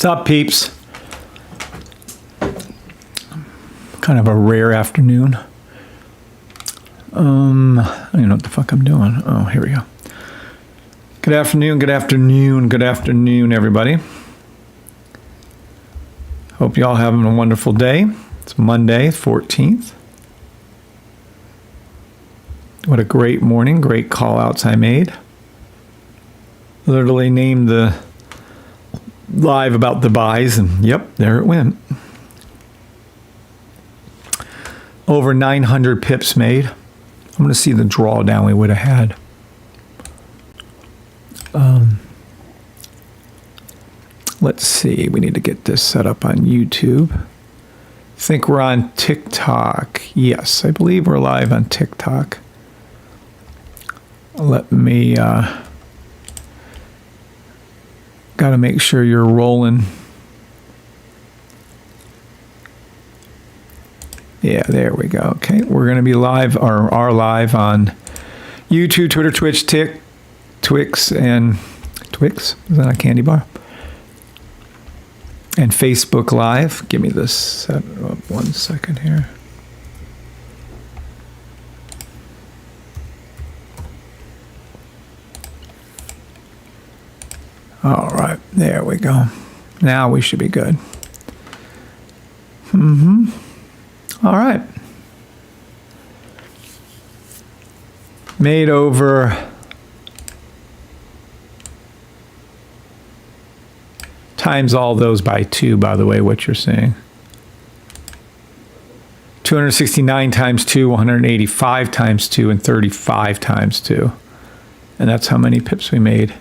What's up, peeps? Kind of a rare afternoon. I don't even know what the fuck I'm doing. Oh, here we go. Good afternoon, good afternoon, good afternoon, everybody. Hope y'all having a wonderful day. It's Monday, 14th. What a great morning, great call outs I made. Literally named the live about the buys, and yep, there it went. Over 900 pips made. I'm going to see the drawdown we would have had. Let's see. We need to get this set up on YouTube. I think we're on TikTok. Yes, I believe we're live on TikTok. Let me... got to make sure you're rolling. Yeah, there we go. Okay, we're going to be live, or are live on YouTube, Twitter, Twitch, Twix, and Twix. Is that a candy bar? And Facebook Live. Give me this set up 1 second here. All right, there we go. Now we should be good. All right. Made over times all those by 2, by the way, what you're seeing. 269 times 2, 185 times 2, and 35 times 2. And that's how many pips we made.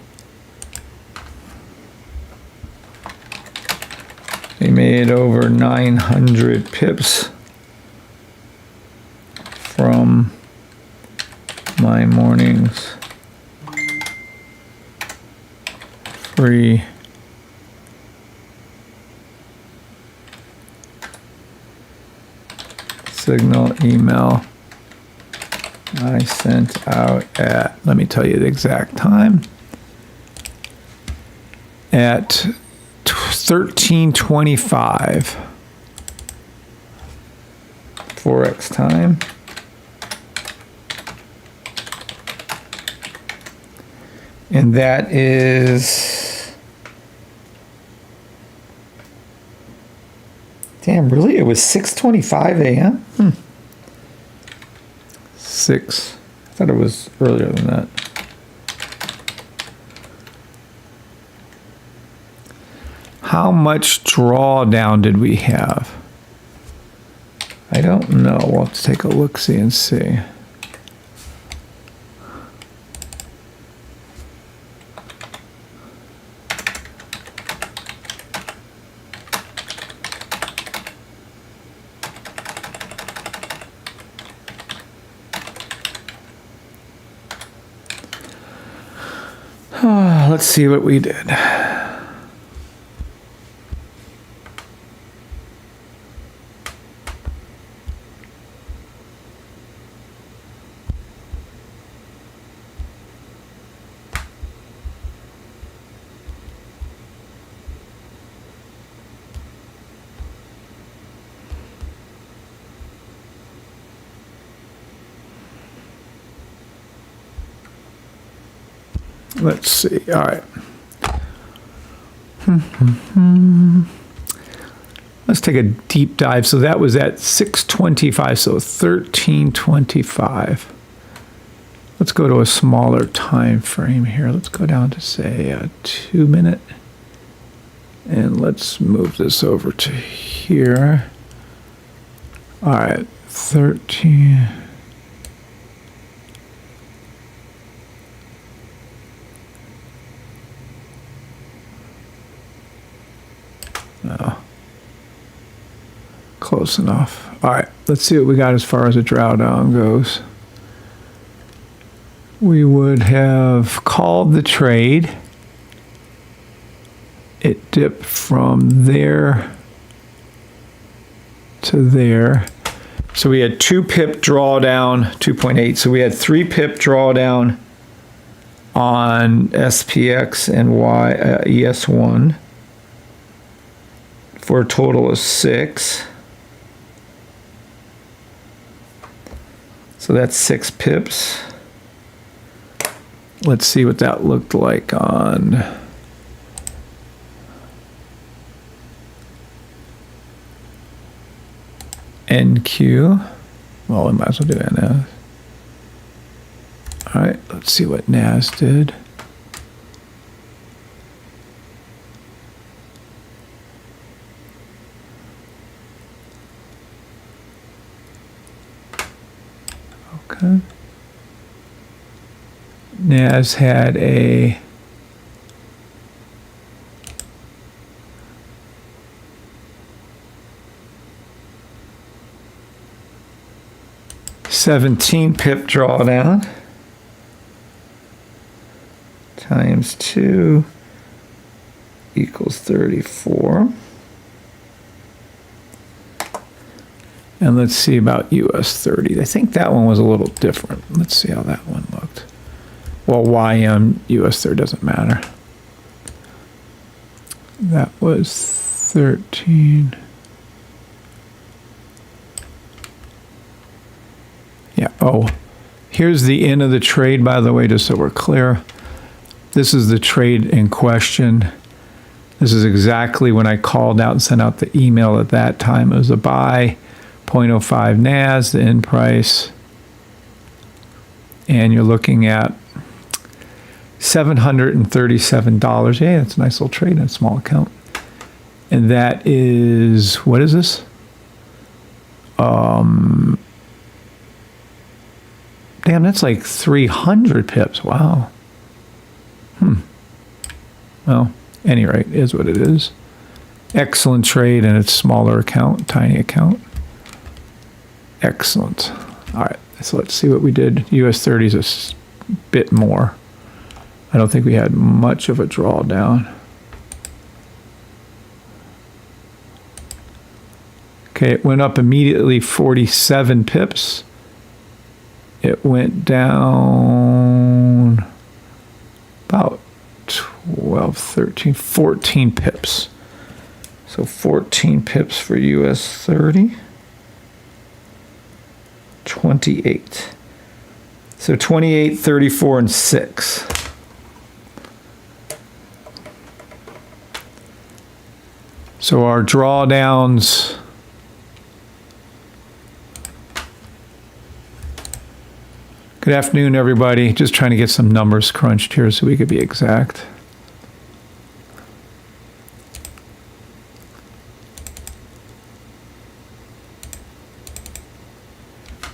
We made over 900 pips from my morning's free signal email I sent out at, let me tell you the exact time, at 13:25 Forex time. And that is, damn, really? It was 6:25 a.m.? 6. I thought it was earlier than that. How much drawdown did we have? I don't know. We'll have to take a look-see and see. Let's see what we did. Let's see. All right. Let's take a deep dive. So that was at 6:25, so 13:25. Let's go to a smaller time frame here. Let's go down to, say, a 2 minute. And let's move this over to here. All right, 13. No. Close enough. All right, let's see what we got as far as a drawdown goes. We would have called the trade. It dipped from there to there. So we had 2 pip drawdown, 2.8. So we had 3 pip drawdown on SPX and ES1. for a total of 6. So that's 6 pips. Let's see what that looked like on NQ. Well, we might as well do NS. All right, let's see what NAS did. Okay. NAS had a $17 pip drawdown times 2 equals 34. And let's see about US 30. I think that one was a little different. Let's see how that one looked. Well, YM US 30 doesn't matter. That was 13. Yeah, oh, here's the end of the trade, by the way, just so we're clear. This is the trade in question. This is exactly when I called out and sent out the email at that time. It was a buy, 0.05 NAS, the end price. And you're looking at $737. Yeah, that's a nice little trade in a small account. And that is, what is this? Damn, that's like 300 pips. Wow. Well, any rate, is what it is. Excellent trade in its smaller account, tiny account. Excellent. All right, so let's see what we did. US 30 is a bit more. I don't think we had much of a drawdown. Okay, it went up immediately 47 pips. It went down about 12, 13, 14 pips. So 14 pips for US 30. 28. So 28, 34, and 6. So our drawdowns. Good afternoon, everybody. Just trying to get some numbers crunched here so we could be exact.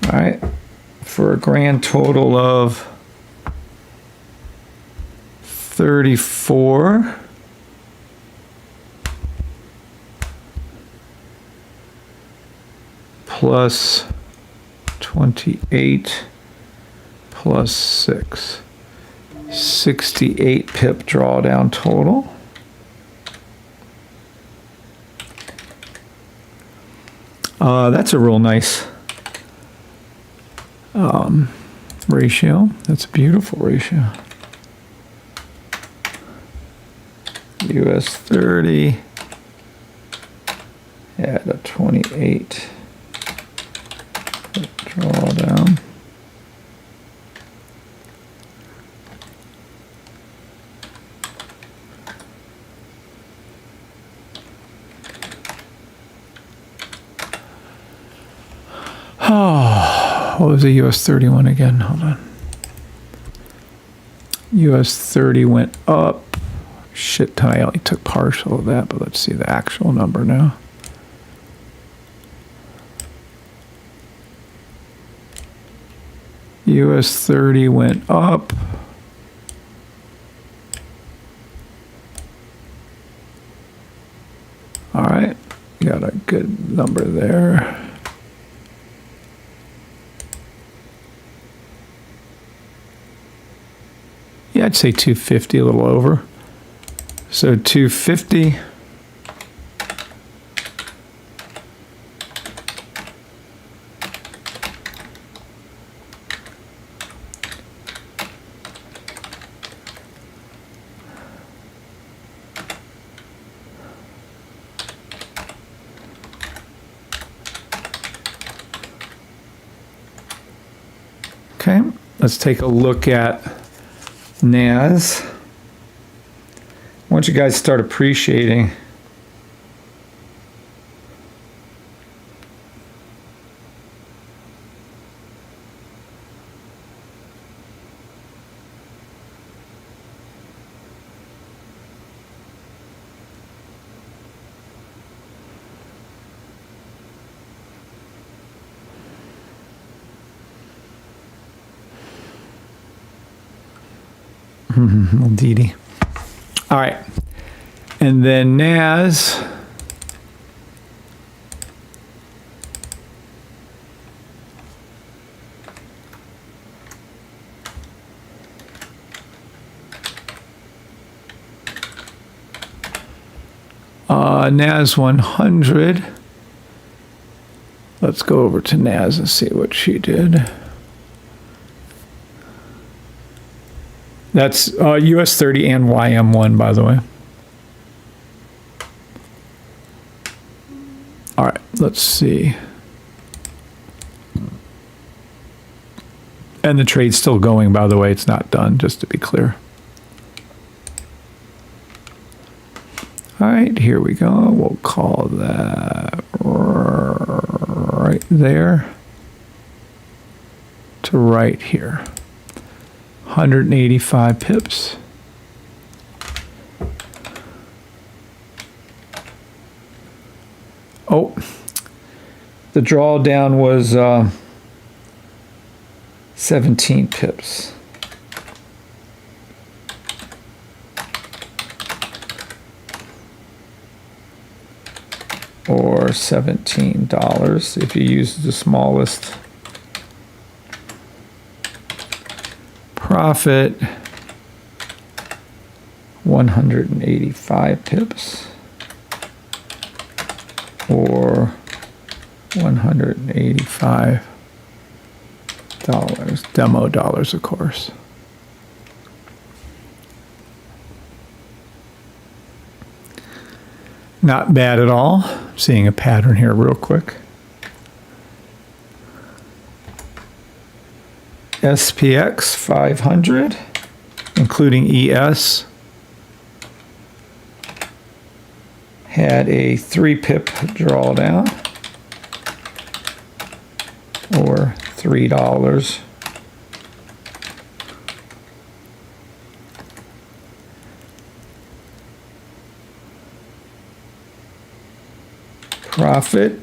All right, for a grand total of 34. Plus 28 plus 6. 68 pip drawdown total. That's a real nice ratio. That's a beautiful ratio. US 30 at a 28 drawdown. Oh, what was the US 31 again? Hold on. US 30 went up. Shit ton. I only took partial of that, but let's see the actual number now. US 30 went up. All right, got a good number there. Yeah, I'd say 250, a little over. So 250. Okay, let's take a look at NAS. Once you guys start appreciating Didi. All right, and then NAS. NAS 100. Let's go over to NAS and see what she did. That's US 30 and YM1, by the way. All right, let's see. And the trade's still going, by the way. It's not done, just to be clear. All right, here we go. We'll call that right there to right here. 185 pips. Oh, the drawdown was 17 pips. Or $17 if you use the smallest. Profit 185 pips or $185, demo dollars, of course. Not bad at all. Seeing a pattern here real quick. SPX 500, including ES, had a 3 pip drawdown or $3. Profit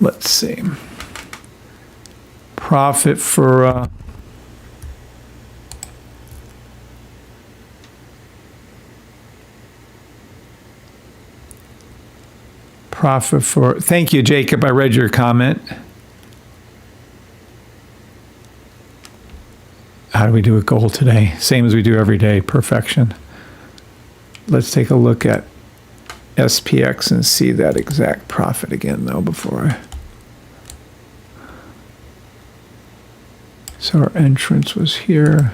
let's see. Profit for thank you, Jacob. I read your comment. How do we do with gold today? Same as we do every day, perfection. Let's take a look at SPX and see that exact profit again, though, before I... So our entrance was here.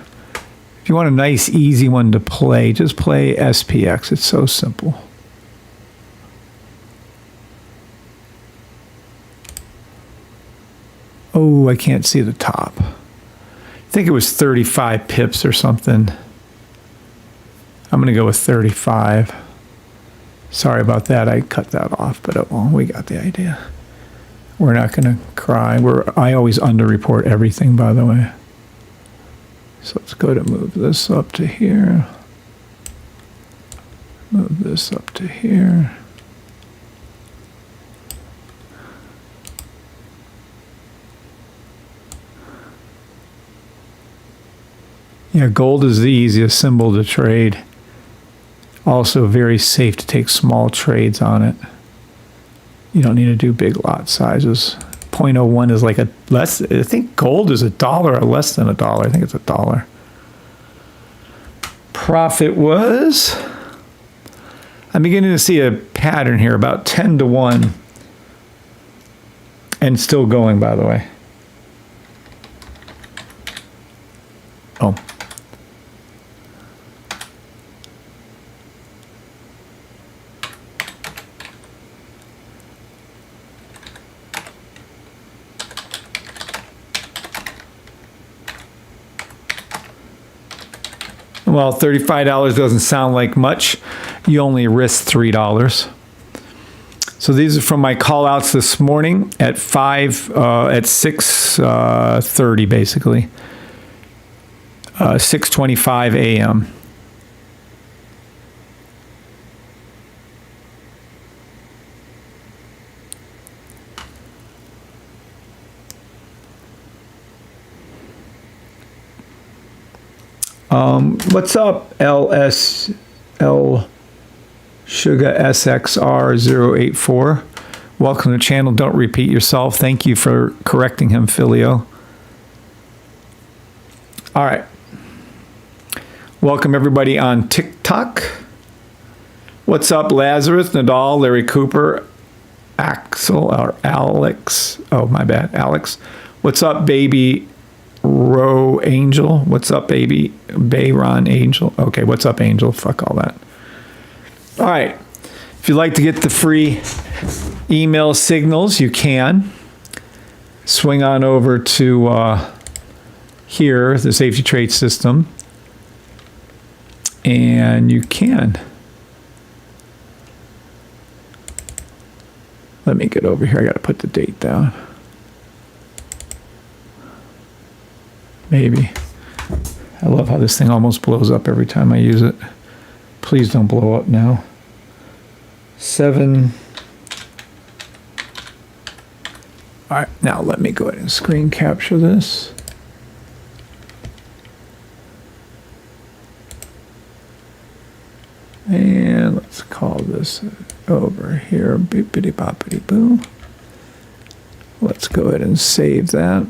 If you want a nice, easy one to play, just play SPX. It's so simple. Oh, I can't see the top. I think it was 35 pips or something. I'm going to go with 35. Sorry about that. I cut that off, but well, we got the idea. We're not going to cry. I always underreport everything, by the way. So let's go to move this up to here. Move this up to here. Yeah, gold is the easiest symbol to trade. Also very safe to take small trades on it. You don't need to do big lot sizes. 0.01 is like a less, I think gold is $1 or less than $1. I think it's $1. Profit was, I'm beginning to see a pattern here, about 10 to 1. And still going, by the way. Oh, Well, $35 doesn't sound like much. You only risk $3. So these are from my call outs this morning at 6:30 basically. 6:25 a.m. What's up, LSL Sugar SXR084? Welcome to the channel. Don't repeat yourself. Thank you for correcting him, Filio. All right. Welcome everybody on TikTok. What's up, Lazarus, Nadal, Larry Cooper, Axel, or Alex? Oh, my bad, Alex. What's up, baby? Row Angel. What's up, baby? Bayron Angel. Okay, what's up, Angel? Fuck all that. All right. If you'd like to get the free email signals, you can. Swing on over to here, the Safety Trade System, and you can. Let me get over here. I got to put the date down. Maybe. I love how this thing almost blows up every time I use it. Please don't blow up now. 7. All right, now let me go ahead and screen capture this. And let's call this over here. Beepity boppity boo. Let's go ahead and save that.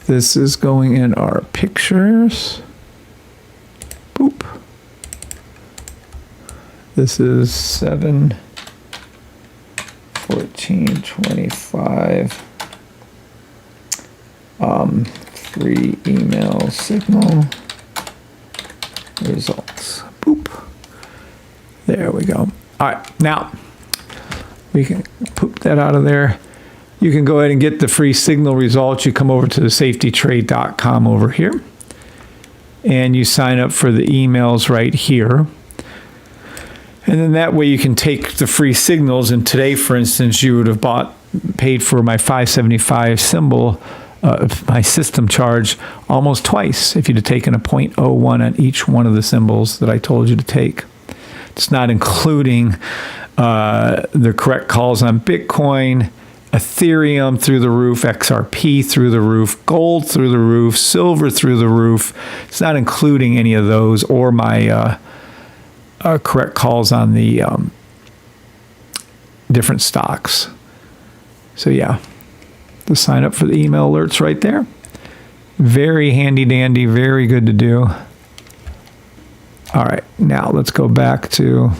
This is going in our pictures. Boop. This is 7/14/25. Free email signal results. Boop. There we go. All right, now we can poop that out of there. You can go ahead and get the free signal results. You come over to the safetytrade.com over here, and you sign up for the emails right here. And then that way you can take the free signals. And today, for instance, you would have paid for my 575 symbol, my system charge, almost twice if you'd have taken a 0.01 on each one of the symbols that I told you to take. It's not including the correct calls on Bitcoin, Ethereum through the roof, XRP through the roof, gold through the roof, silver through the roof. It's not including any of those or my correct calls on the different stocks. So yeah, the sign up for the email alerts right there. Very handy dandy, very good to do. All right, now let's go back to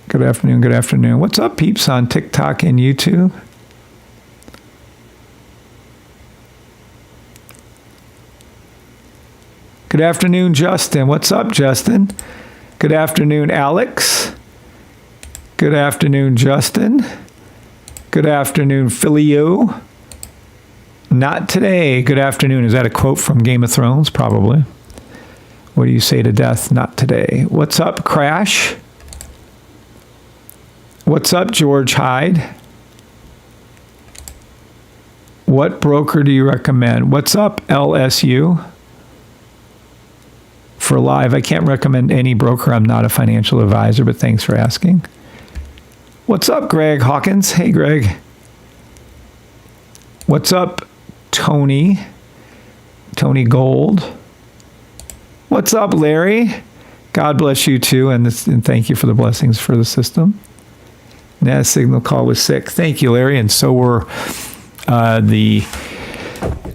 good afternoon, good afternoon. What's up, peeps on TikTok and YouTube? Good afternoon, Justin. What's up, Justin? Good afternoon, Alex. Good afternoon, Justin. Good afternoon, Filio. Not today. Good afternoon. Is that a quote from Game of Thrones? Probably. What do you say to death? Not today. What's up, Crash? What's up, George Hyde? What broker do you recommend? What's up, LSU? For live, I can't recommend any broker. I'm not a financial advisor, but thanks for asking. What's up, Greg Hawkins? Hey, Greg. What's up, Tony? Tony Gold. What's up, Larry? God bless you too, and thank you for the blessings for the system. That signal call was sick. Thank you, Larry. And so were the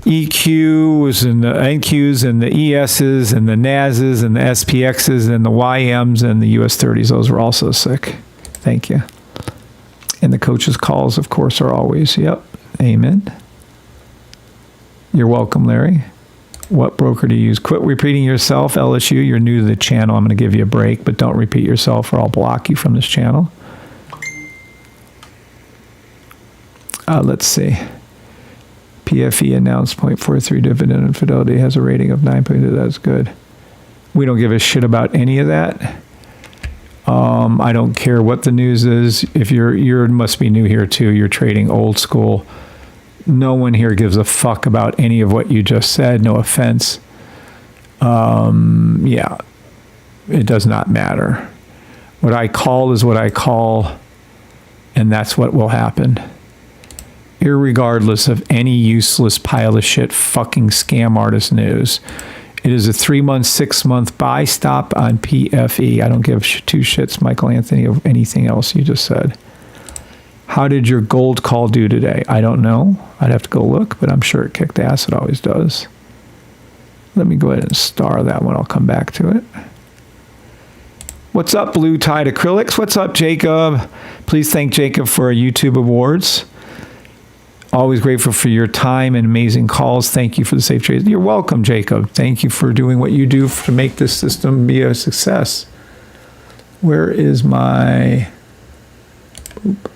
EQs and the NQs and the ESs and the NASs and the SPXs and the YMs and the US 30s. Those were also sick. Thank you. And the coach's calls, of course, are always, yep, amen. You're welcome, Larry. What broker do you use? Quit repeating yourself, LSU. You're new to the channel. I'm going to give you a break, but don't repeat yourself or I'll block you from this channel. Let's see. PFE announced 0.43 dividend and Fidelity has a rating of 9.2. That's good. We don't give a shit about any of that. I don't care what the news is. If you must be new here too. You're trading old school. No one here gives a fuck about any of what you just said. No offense. Yeah, it does not matter. What I call is what I call, and that's what will happen. Irregardless of any useless pile of shit fucking scam artist news. It is a 3-month, 6-month buy stop on PFE. I don't give two shits, Michael Anthony, of anything else you just said. How did your gold call do today? I don't know. I'd have to go look, but I'm sure it kicked ass. It always does. Let me go ahead and star that one. I'll come back to it. What's up, Blue Tide Acrylics? What's up, Jacob? Please thank Jacob for our YouTube awards. Always grateful for your time and amazing calls. Thank you for the safe trades. You're welcome, Jacob. Thank you for doing what you do to make this system be a success. Where is my... Oop.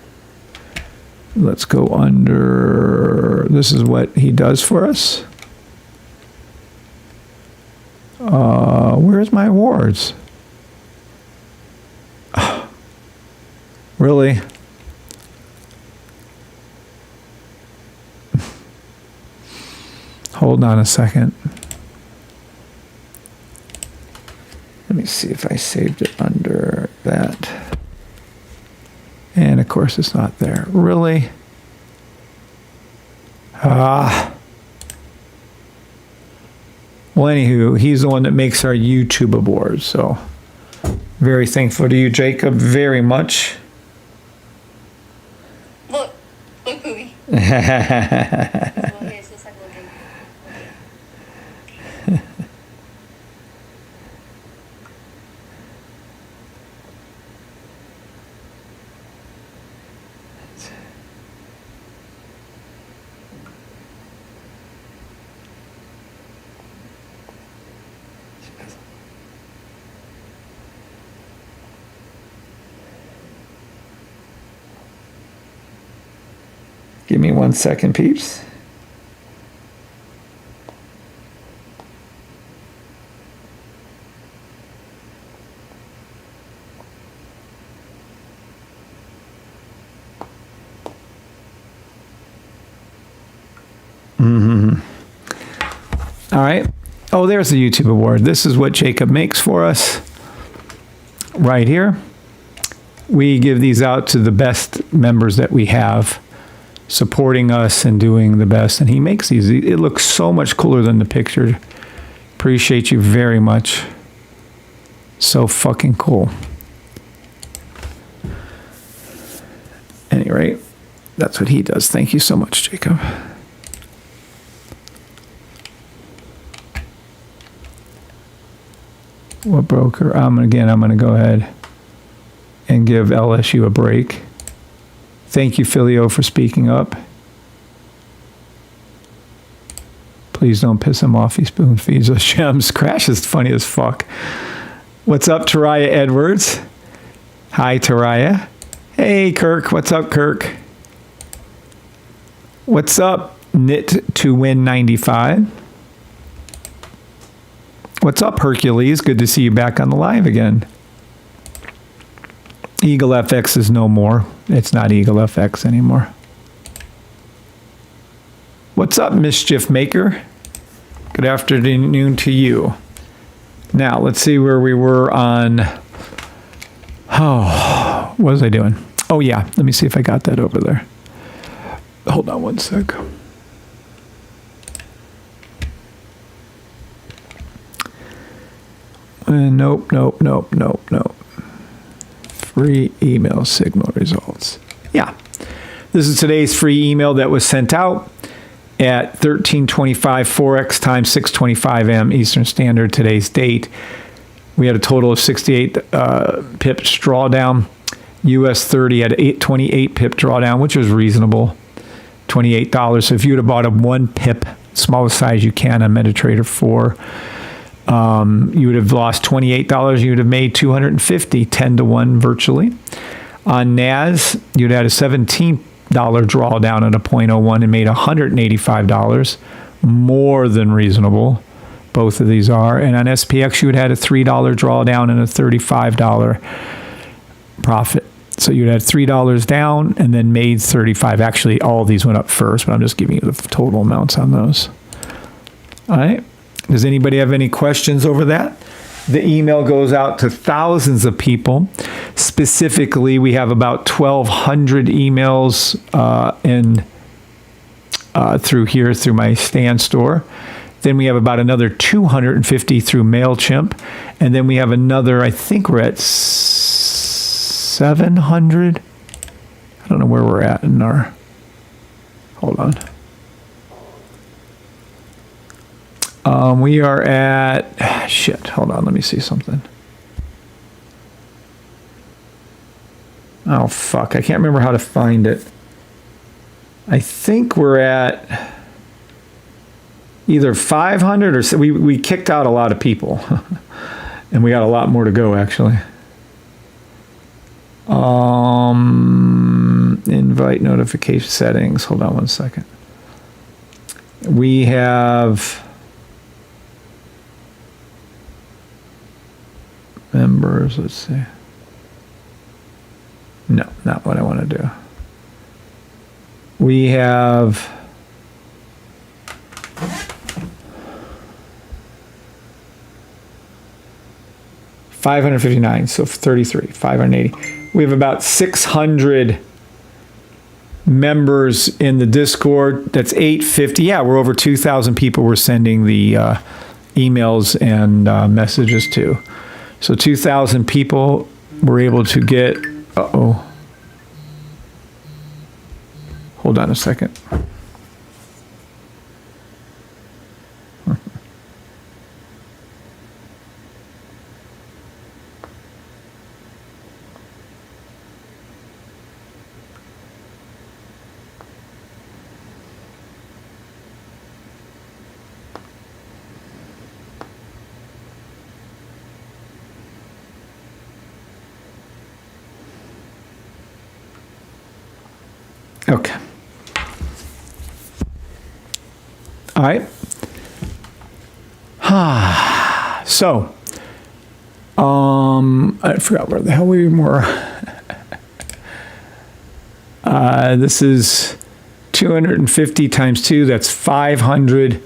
Let's go under... This is what he does for us. Where's my awards? Really? Hold on a second. Let me see if I saved it under that. And of course it's not there. Really? Well, anywho, he's the one that makes our YouTube awards. So very thankful to you, Jacob, very much. Look, Booby. Give me 1 second, peeps. All right. Oh, there's the YouTube award. This is what Jacob makes for us right here. We give these out to the best members that we have, supporting us and doing the best. And he makes these. It looks so much cooler than the picture. Appreciate you very much. So fucking cool. At any rate, that's what he does. Thank you so much, Jacob. What broker? I'm going to go ahead and give LSU a break. Thank you, Filio, for speaking up. Please don't piss him off. He spoon feeds us gems. Crash is funny as fuck. What's up, Taraya Edwards? Hi, Taraya. Hey, Kirk. What's up, Kirk? What's up, Knit to Win 95? What's up, Hercules? Good to see you back on the live again. Eagle FX is no more. It's not Eagle FX anymore. What's up, Mischief Maker? Good afternoon to you. Now, let's see where we were on... Oh, what was I doing? Oh, yeah. Let me see if I got that over there. Hold on 1 sec. Nope. Free email signal results. Yeah. This is today's free email that was sent out at 13:25 Forex time, 6:25 a.m. Eastern Standard, today's date. We had a total of 68 pips drawdown. US 30 had 28 pip drawdown, which was reasonable. $28. So if you would have bought a 1 pip, smallest size you can on MetaTrader 4, you would have lost $28. You would have made $250, 10 to 1 virtually. On NAS, you'd had a 17 drawdown at a 0.01 and made $185. More than reasonable. Both of these are. And on SPX, you would have had a $3 drawdown and a $35 profit. So you'd had $3 down and then made 35. Actually, all of these went up first, but I'm just giving you the total amounts on those. All right. Does anybody have any questions over that? The email goes out to thousands of people. Specifically, we have about 1,200 emails through here, through my Stand store. Then we have about another 250 through MailChimp. And then we have another, I think we're at 700. I don't know where we're at in our, hold on. We are at, shit, hold on, let me see something. Oh, fuck, I can't remember how to find it. I think we're at either 500 or, we kicked out a lot of people. And we got a lot more to go, actually. Invite notification settings, hold on one second. We have members, let's see. No, not what I want to do. We have 559, so 33, 580. We have about 600 members in the Discord. That's 850. Yeah, we're over 2,000 people we're sending the emails and messages to. So 2,000 people were able to get, uh-oh. Hold on a second. Okay. All right. So, I forgot where the hell we were. This is 250 times 2, that's 500.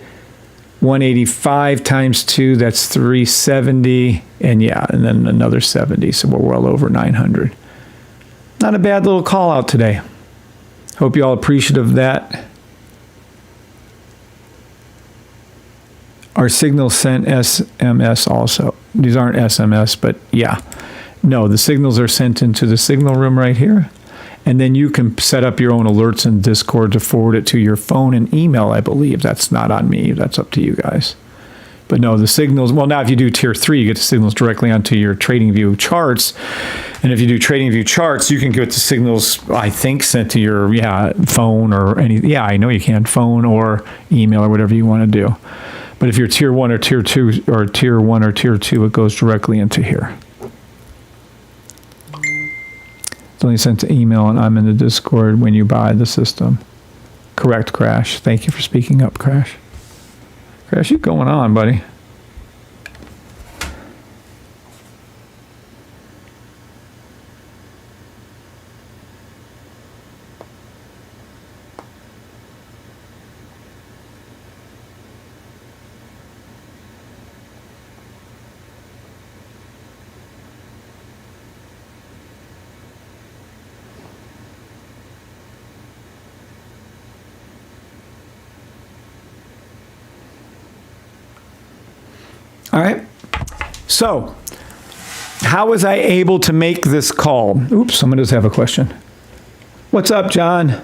185 times 2, that's 370. And yeah, and then another 70, so we're well over 900. Not a bad little call out today. Hope you all appreciative of that. Our signals sent SMS also. These aren't SMS, but yeah. No, the signals are sent into the signal room right here. And then you can set up your own alerts in Discord to forward it to your phone and email, I believe. That's not on me. That's up to you guys. But no, the signals, well, now if you do tier 3, you get the signals directly onto your TradingView charts. And if you do TradingView charts, you can get the signals, I think, sent to your phone or any, I know you can, phone or email or whatever you want to do. But if you're tier 1 or tier 2, or tier 1 or tier 2, it goes directly into here. It's only sent to email, and I'm in the Discord when you buy the system. Correct, Crash. Thank you for speaking up, Crash. Crash, you going on, buddy? All right. So, how was I able to make this call? Oops, someone does have a question. What's up, John?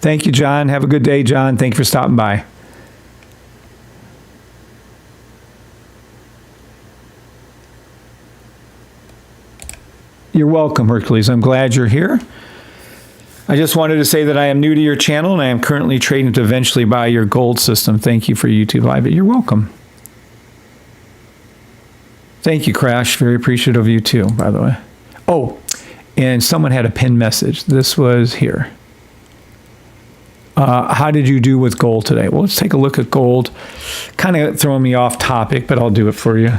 Thank you, John. Have a good day, John. Thank you for stopping by. You're welcome, Hercules. I'm glad you're here. I just wanted to say that I am new to your channel and I am currently trading to eventually buy your gold system. Thank you for YouTube Live. You're welcome. Thank you, Crash. Very appreciative of you too, by the way. Oh, and someone had a pinned message. This was here. How did you do with gold today? Well, let's take a look at gold. Kind of throwing me off topic, but I'll do it for you.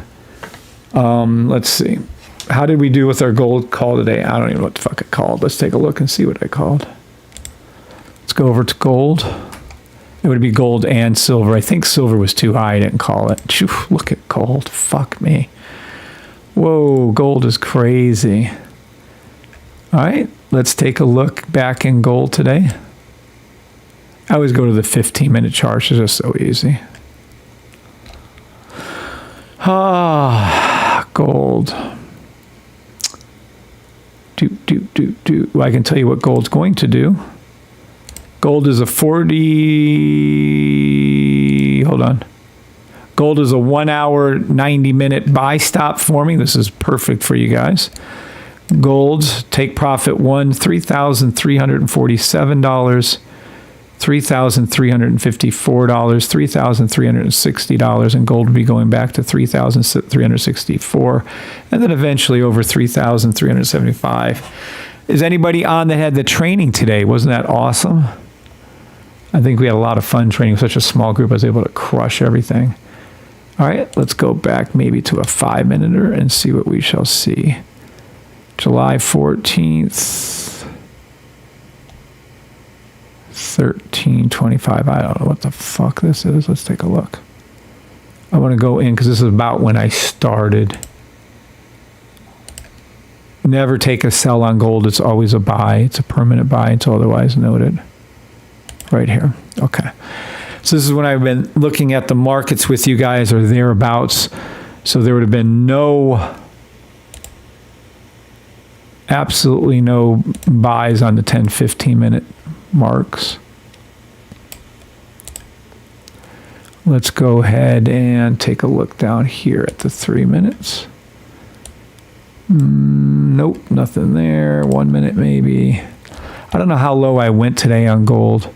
Let's see. How did we do with our gold call today? I don't even know what the fuck it called. Let's take a look and see what I called. Let's go over to gold. It would be gold and silver. I think silver was too high. I didn't call it. Phew, look at gold. Fuck me. Whoa, gold is crazy. All right, let's take a look back in gold today. I always go to the 15-minute chart. It's just so easy. Gold. Well, I can tell you what gold's going to do. Gold is a 40, hold on. Gold is a 1 hour, 90-minute buy stop for me. This is perfect for you guys. Gold, take profit one, $3,347, $3,354, $3,360, and gold will be going back to $3,364, and then eventually over $3,375. Is anybody on that had the training today? Wasn't that awesome? I think we had a lot of fun training. Such a small group, I was able to crush everything. All right, let's go back maybe to a 5-minuter and see what we shall see. July 14th, 13:25. I don't know what the fuck this is. Let's take a look. I want to go in because this is about when I started. Never take a sell on gold. It's always a buy. It's a permanent buy until otherwise noted. Right here. Okay. So this is when I've been looking at the markets with you guys or thereabouts. So there would have been absolutely no buys on the 10, 15-minute marks. Let's go ahead and take a look down here at the 3 minutes. Nope, nothing there. 1 minute maybe. I don't know how low I went today on gold.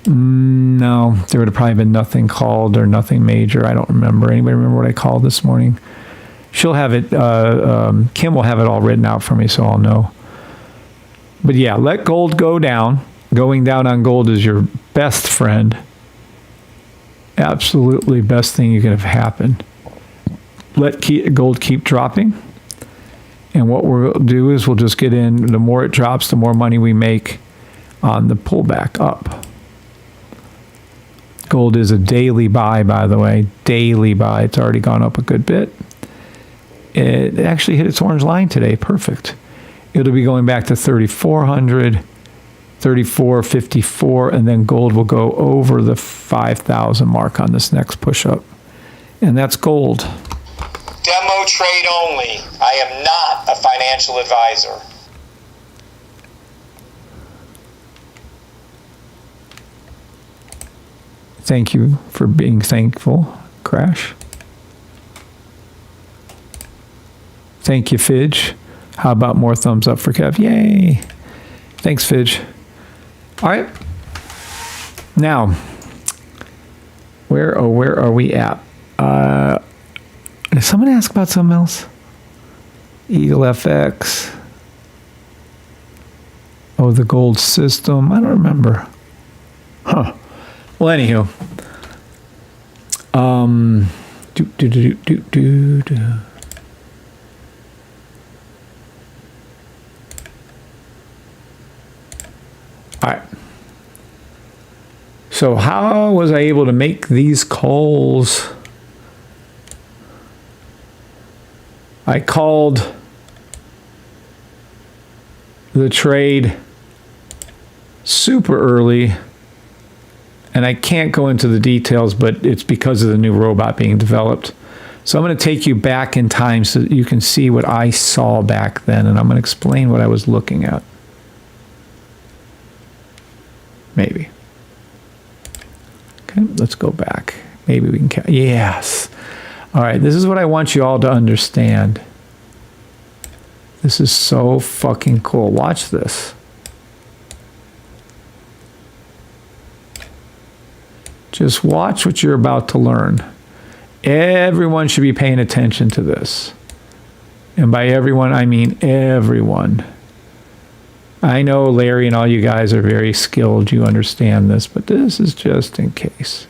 No, there would have probably been nothing called or nothing major. I don't remember. Anybody remember what I called this morning? She'll have it. Kim will have it all written out for me, so I'll know. But yeah, let gold go down. Going down on gold is your best friend. Absolutely best thing you could have happened. Let gold keep dropping. And what we'll do is we'll just get in. The more it drops, the more money we make on the pullback up. Gold is a daily buy, by the way. Daily buy. It's already gone up a good bit. It actually hit its orange line today. Perfect. It'll be going back to 3,400, 3,454, and then gold will go over the 5,000 mark on this next push-up. And that's gold. Demo trade only. I am not a financial advisor. Thank you for being thankful, Crash. Thank you, Fidge. How about more thumbs up for Kev? Yay. Thanks, Fidge. All right. Now, where are we at? Did someone ask about something else? Eagle FX. Oh, the gold system. I don't remember. Huh. Well, anywho. All right. So how was I able to make these calls? I called the trade super early, and I can't go into the details, but it's because of the new robot being developed. So I'm going to take you back in time so that you can see what I saw back then, and I'm going to explain what I was looking at. Maybe. Okay, let's go back. Maybe we can. Yes. All right, this is what I want you all to understand. This is so fucking cool. Watch this. Just watch what you're about to learn. Everyone should be paying attention to this. And by everyone, I mean everyone. I know Larry and all you guys are very skilled. You understand this, but this is just in case.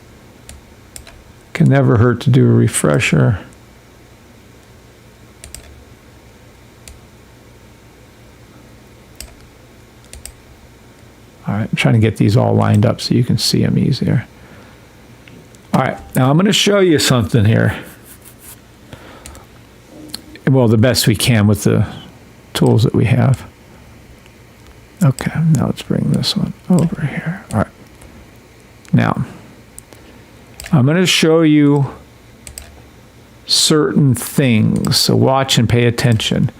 Can never hurt to do a refresher. All right, I'm trying to get these all lined up so you can see them easier. All right, now I'm going to show you something here. Well, the best we can with the tools that we have. Okay, now let's bring this one over here. All right. Now, I'm going to show you certain things, so watch and pay attention.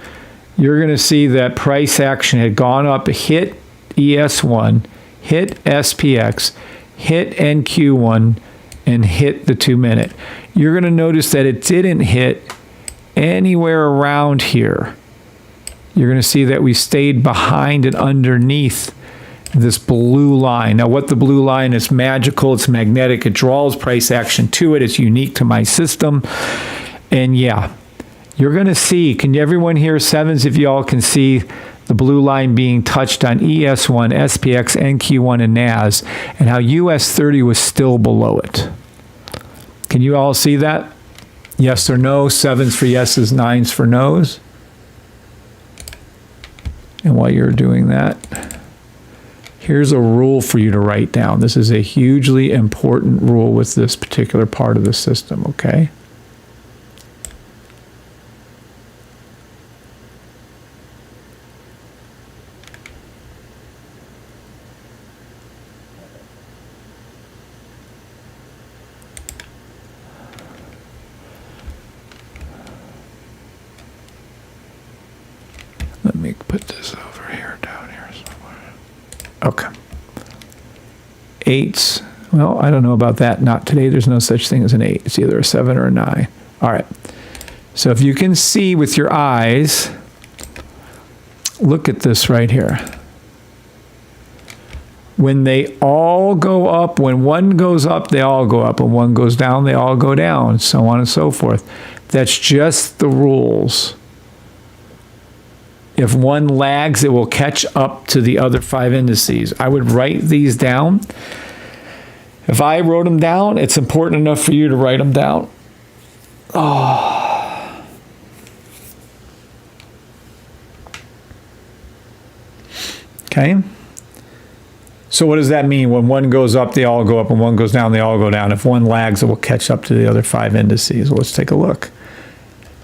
You're going to see that price action had gone up, hit ES1, hit SPX, hit NQ1, and hit the 2-minute. You're going to notice that it didn't hit anywhere around here. You're going to see that we stayed behind and underneath this blue line. Now, what the blue line is magical, it's magnetic, it draws price action to it, it's unique to my system. And yeah, you're going to see, can everyone hear sevens if y'all can see the blue line being touched on ES1, SPX, NQ1, and NAS, and how US30 was still below it. Can you all see that? Yes or no? Sevens for yeses, nines for nos. And while you're doing that, here's a rule for you to write down. This is a hugely important rule with this particular part of the system, okay? Let me put this over here, down here somewhere. Okay. Eights. Well, I don't know about that. Not today. There's no such thing as an 8. It's either a 7 or a 9. All right. So if you can see with your eyes, look at this right here. When they all go up, when one goes up, they all go up. When one goes down, they all go down, so on and so forth. That's just the rules. If one lags, it will catch up to the other 5 indices. I would write these down. If I wrote them down, it's important enough for you to write them down. Oh. Okay. So what does that mean? When one goes up, they all go up. When one goes down, they all go down. If one lags, it will catch up to the other 5 indices. Well, let's take a look.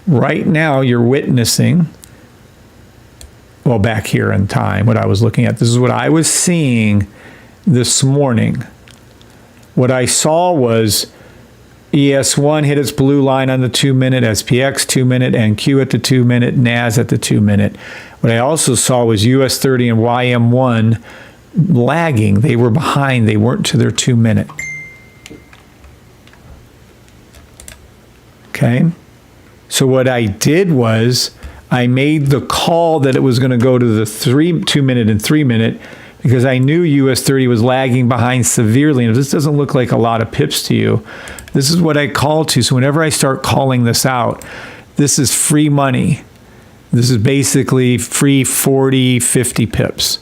Right now, you're witnessing, well, back here in time, what I was looking at. This is what I was seeing this morning. What I saw was ES1 hit its blue line on the 2-minute, SPX 2-minute, NQ at the 2-minute, NAS at the 2-minute. What I also saw was US30 and YM1 lagging. They were behind. They weren't to their 2-minute. Okay? So what I did was I made the call that it was going to go to the 2-minute and 3-minute because I knew US30 was lagging behind severely. And if this doesn't look like a lot of pips to you, this is what I call to. So whenever I start calling this out, this is free money. This is basically free 40, 50 pips.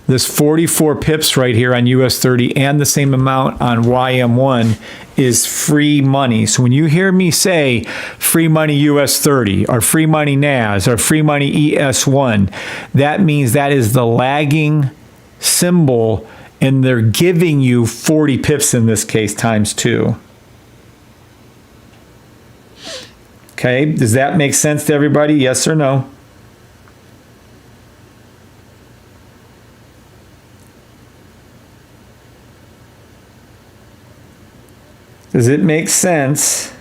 This 44 pips right here on US30 and the same amount on YM1 is free money. So when you hear me say free money US30 or free money NAS or free money ES1, that means that is the lagging symbol and they're giving you 40 pips in this case times 2. Okay, does that make sense to everybody? Yes or no? Does it make sense?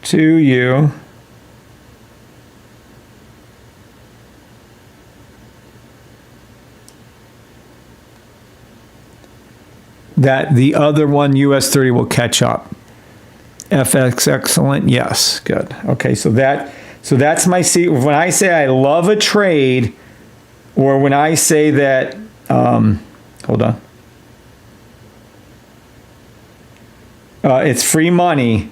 To you? That the other one, US30, will catch up. FX excellent. Yes, good. Okay, so that's my see. When I say I love a trade, or when I say that, hold on, it's free money.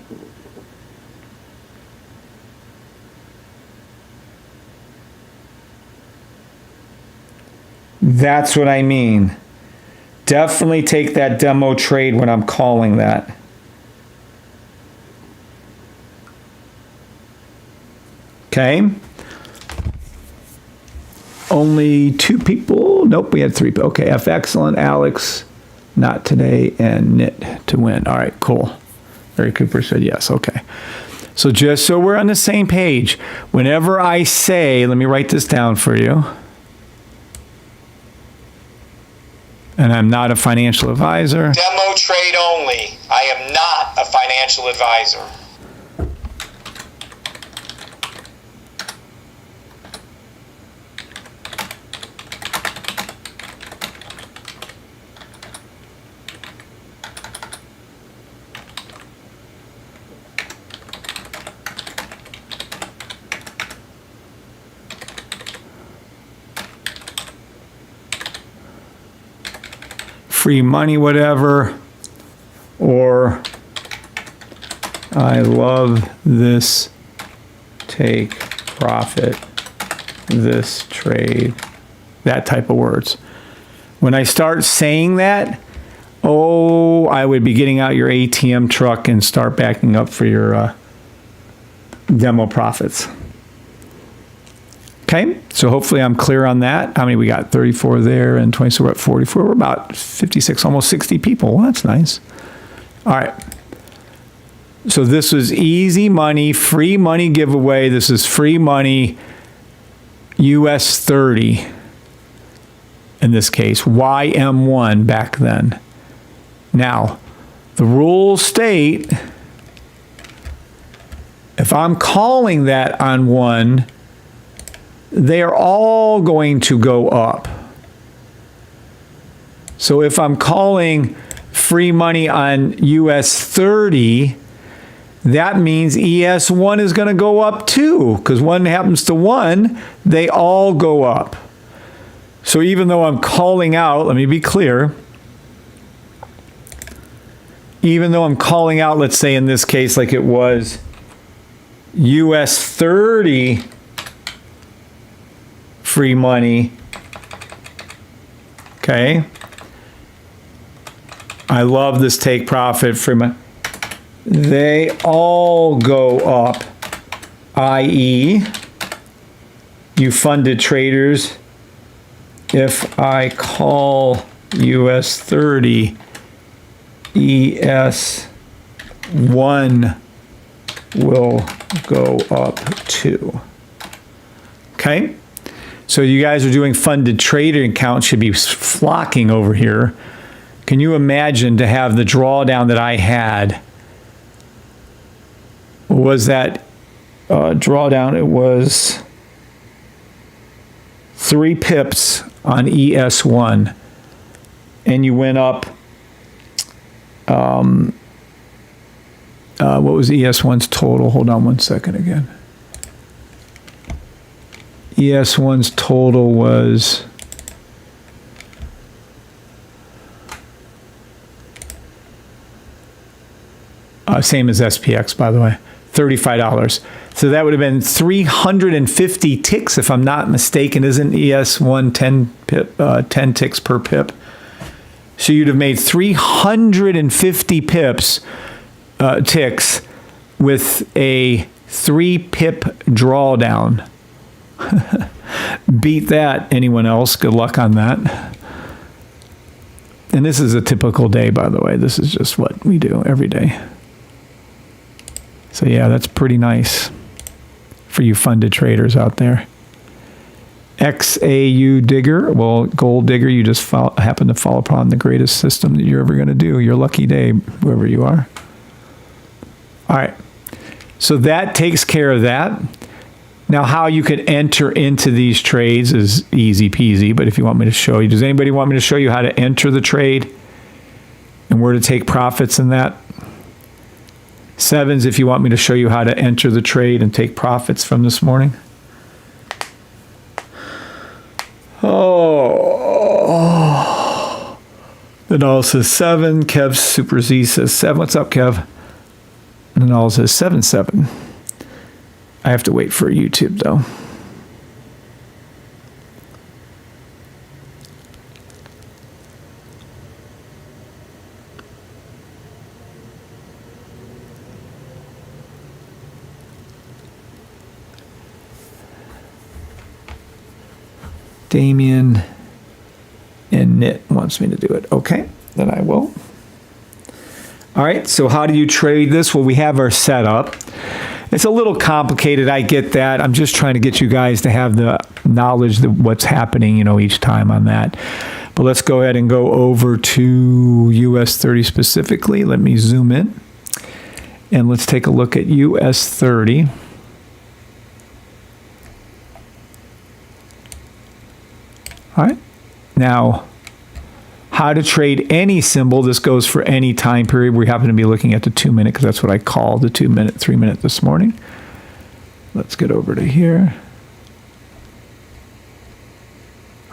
That's what I mean. Definitely take that demo trade when I'm calling that. Okay. Only 2 people. Nope, we had 3. Okay, F excellent, Alex, not today, and Knit to win. All right, cool. Larry Cooper said yes. Okay. So just so we're on the same page, whenever I say, let me write this down for you. And I'm not a financial advisor. Demo trade only. I am not a financial advisor. Free money, whatever, or I love this take profit, this trade, that type of words. When I start saying that, oh, I would be getting out your ATM truck and start backing up for your demo profits. Okay, so hopefully I'm clear on that. How many we got? 34 there and 20, so we're at 44. We're about 56, almost 60 people. Well, that's nice. All right. So this was easy money, free money giveaway. This is free money, US 30. In this case, YM1 back then. Now, the rules state, if I'm calling that on one, they are all going to go up. So if I'm calling free money on US 30, that means ES1 is going to go up too, because 1 happens to 1, they all go up. So even though I'm calling out, let me be clear, even though I'm calling out, let's say in this case, like it was US 30 free money, okay, I love this take profit free money, they all go up, i.e., you funded traders, if I call US 30, ES1 will go up too. Okay? So you guys are doing funded trading accounts, should be flocking over here. Can you imagine to have the drawdown that I had? What was that drawdown? It was 3 pips on ES1. And you went up, what was ES1's total? Hold on one second again. ES1's total was same as SPX, by the way, $35. So that would have been 350 ticks, if I'm not mistaken. Isn't ES1 10 ticks per pip? So you'd have made 350 pips, ticks with a 3 pip drawdown. Beat that, anyone else? Good luck on that. And this is a typical day, by the way. This is just what we do every day. So yeah, that's pretty nice for you funded traders out there. XAU Digger, well, Gold Digger, you just happen to fall upon the greatest system that you're ever going to do. Your lucky day, whoever you are. All right, so that takes care of that. Now, how you could enter into these trades is easy peasy, but if you want me to show you, does anybody want me to show you how to enter the trade and where to take profits in that? 7's if you want me to show you how to enter the trade and take profits from this morning. Oh. It all says 7. Kev Super Z says 7. What's up, Kev? And it all says 7. I have to wait for YouTube, though. Damien and Knit wants me to do it. Okay, then I will. All right, so how do you trade this? Well, we have our setup. It's a little complicated, I get that. I'm just trying to get you guys to have the knowledge that what's happening, you know, each time on that. But let's go ahead and go over to US 30 specifically. Let me zoom in. And let's take a look at US 30. All right. Now, how to trade any symbol. This goes for any time period. We happen to be looking at the 2 minute because that's what I called the 2 minute, 3 minute this morning. Let's get over to here.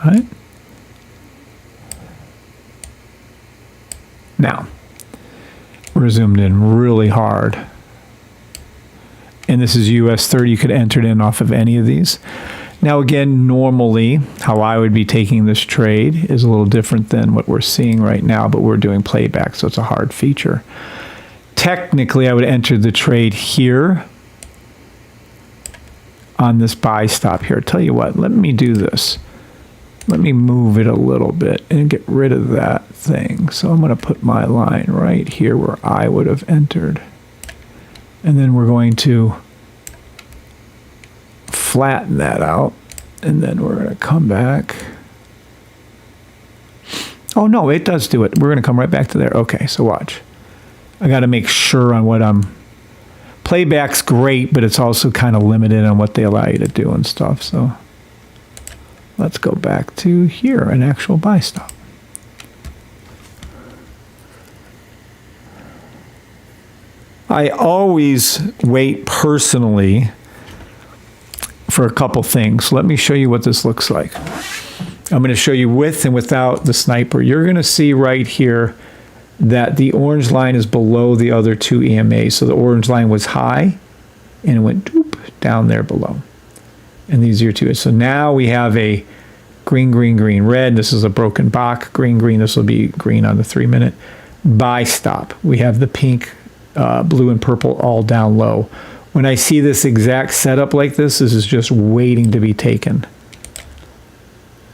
All right. Now, we're zoomed in really hard. And this is US 30. You could enter it in off of any of these. Now, again, normally, how I would be taking this trade is a little different than what we're seeing right now, but we're doing playback, so it's a hard feature. Technically, I would enter the trade here on this buy stop here. Tell you what, let me do this. Let me move it a little bit and get rid of that thing. So I'm going to put my line right here where I would have entered. And then we're going to flatten that out, and then we're going to come back. Oh no, it does do it. We're going to come right back to there. Okay, so watch. I got to make sure on what I'm... Playback's great, but it's also kind of limited on what they allow you to do and stuff. So let's go back to here, an actual buy stop. I always wait personally for a couple things. Let me show you what this looks like. I'm going to show you with and without the sniper. You're going to see right here that the orange line is below the other two EMAs. So the orange line was high and it went doop down there below. And these are your two. So now we have a green, green, green, red. This is a broken Bach. Green, green. This will be green on the 3 minute. Buy stop. We have the pink, blue, and purple all down low. When I see this exact setup like this is just waiting to be taken.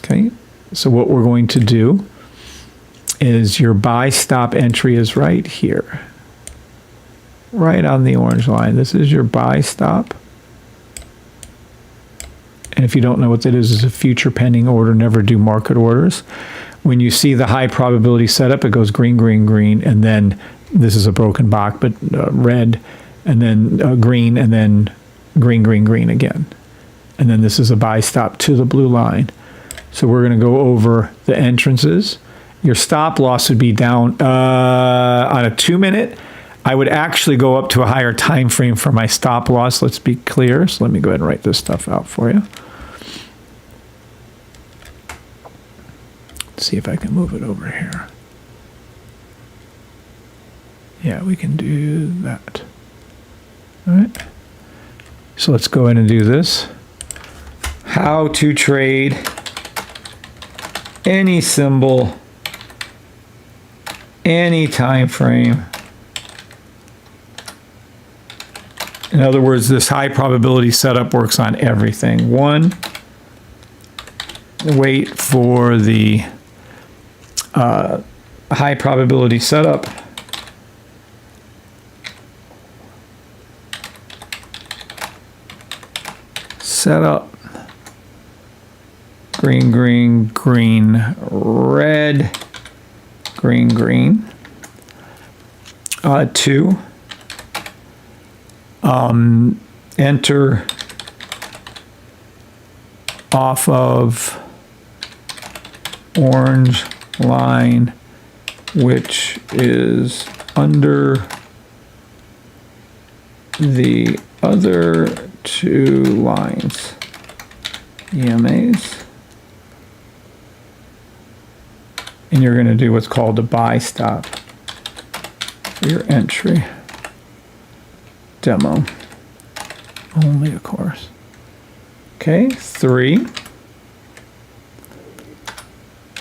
Okay, so what we're going to do is your buy stop entry is right here. Right on the orange line. This is your buy stop. And if you don't know what that is, it's a future pending order. Never do market orders. When you see the high probability setup, it goes green, green, green, and then this is a broken Bach, but red, and then green, and then green, green, green again. And then this is a buy stop to the blue line. So we're going to go over the entrances. Your stop loss would be down on a 2 minute. I would actually go up to a higher time frame for my stop loss. Let's be clear. So let me go ahead and write this stuff out for you. Let's see if I can move it over here. Yeah, we can do that. All right. So let's go ahead and do this. How to trade any symbol, any time frame. In other words, this high probability setup works on everything. One, wait for the high probability setup. Setup. Green, green, green, red, green, green. Two, enter off of orange line, which is under the other two lines, EMAs, and you're going to do what's called a buy stop for your entry. Demo only, of course. Okay, 3.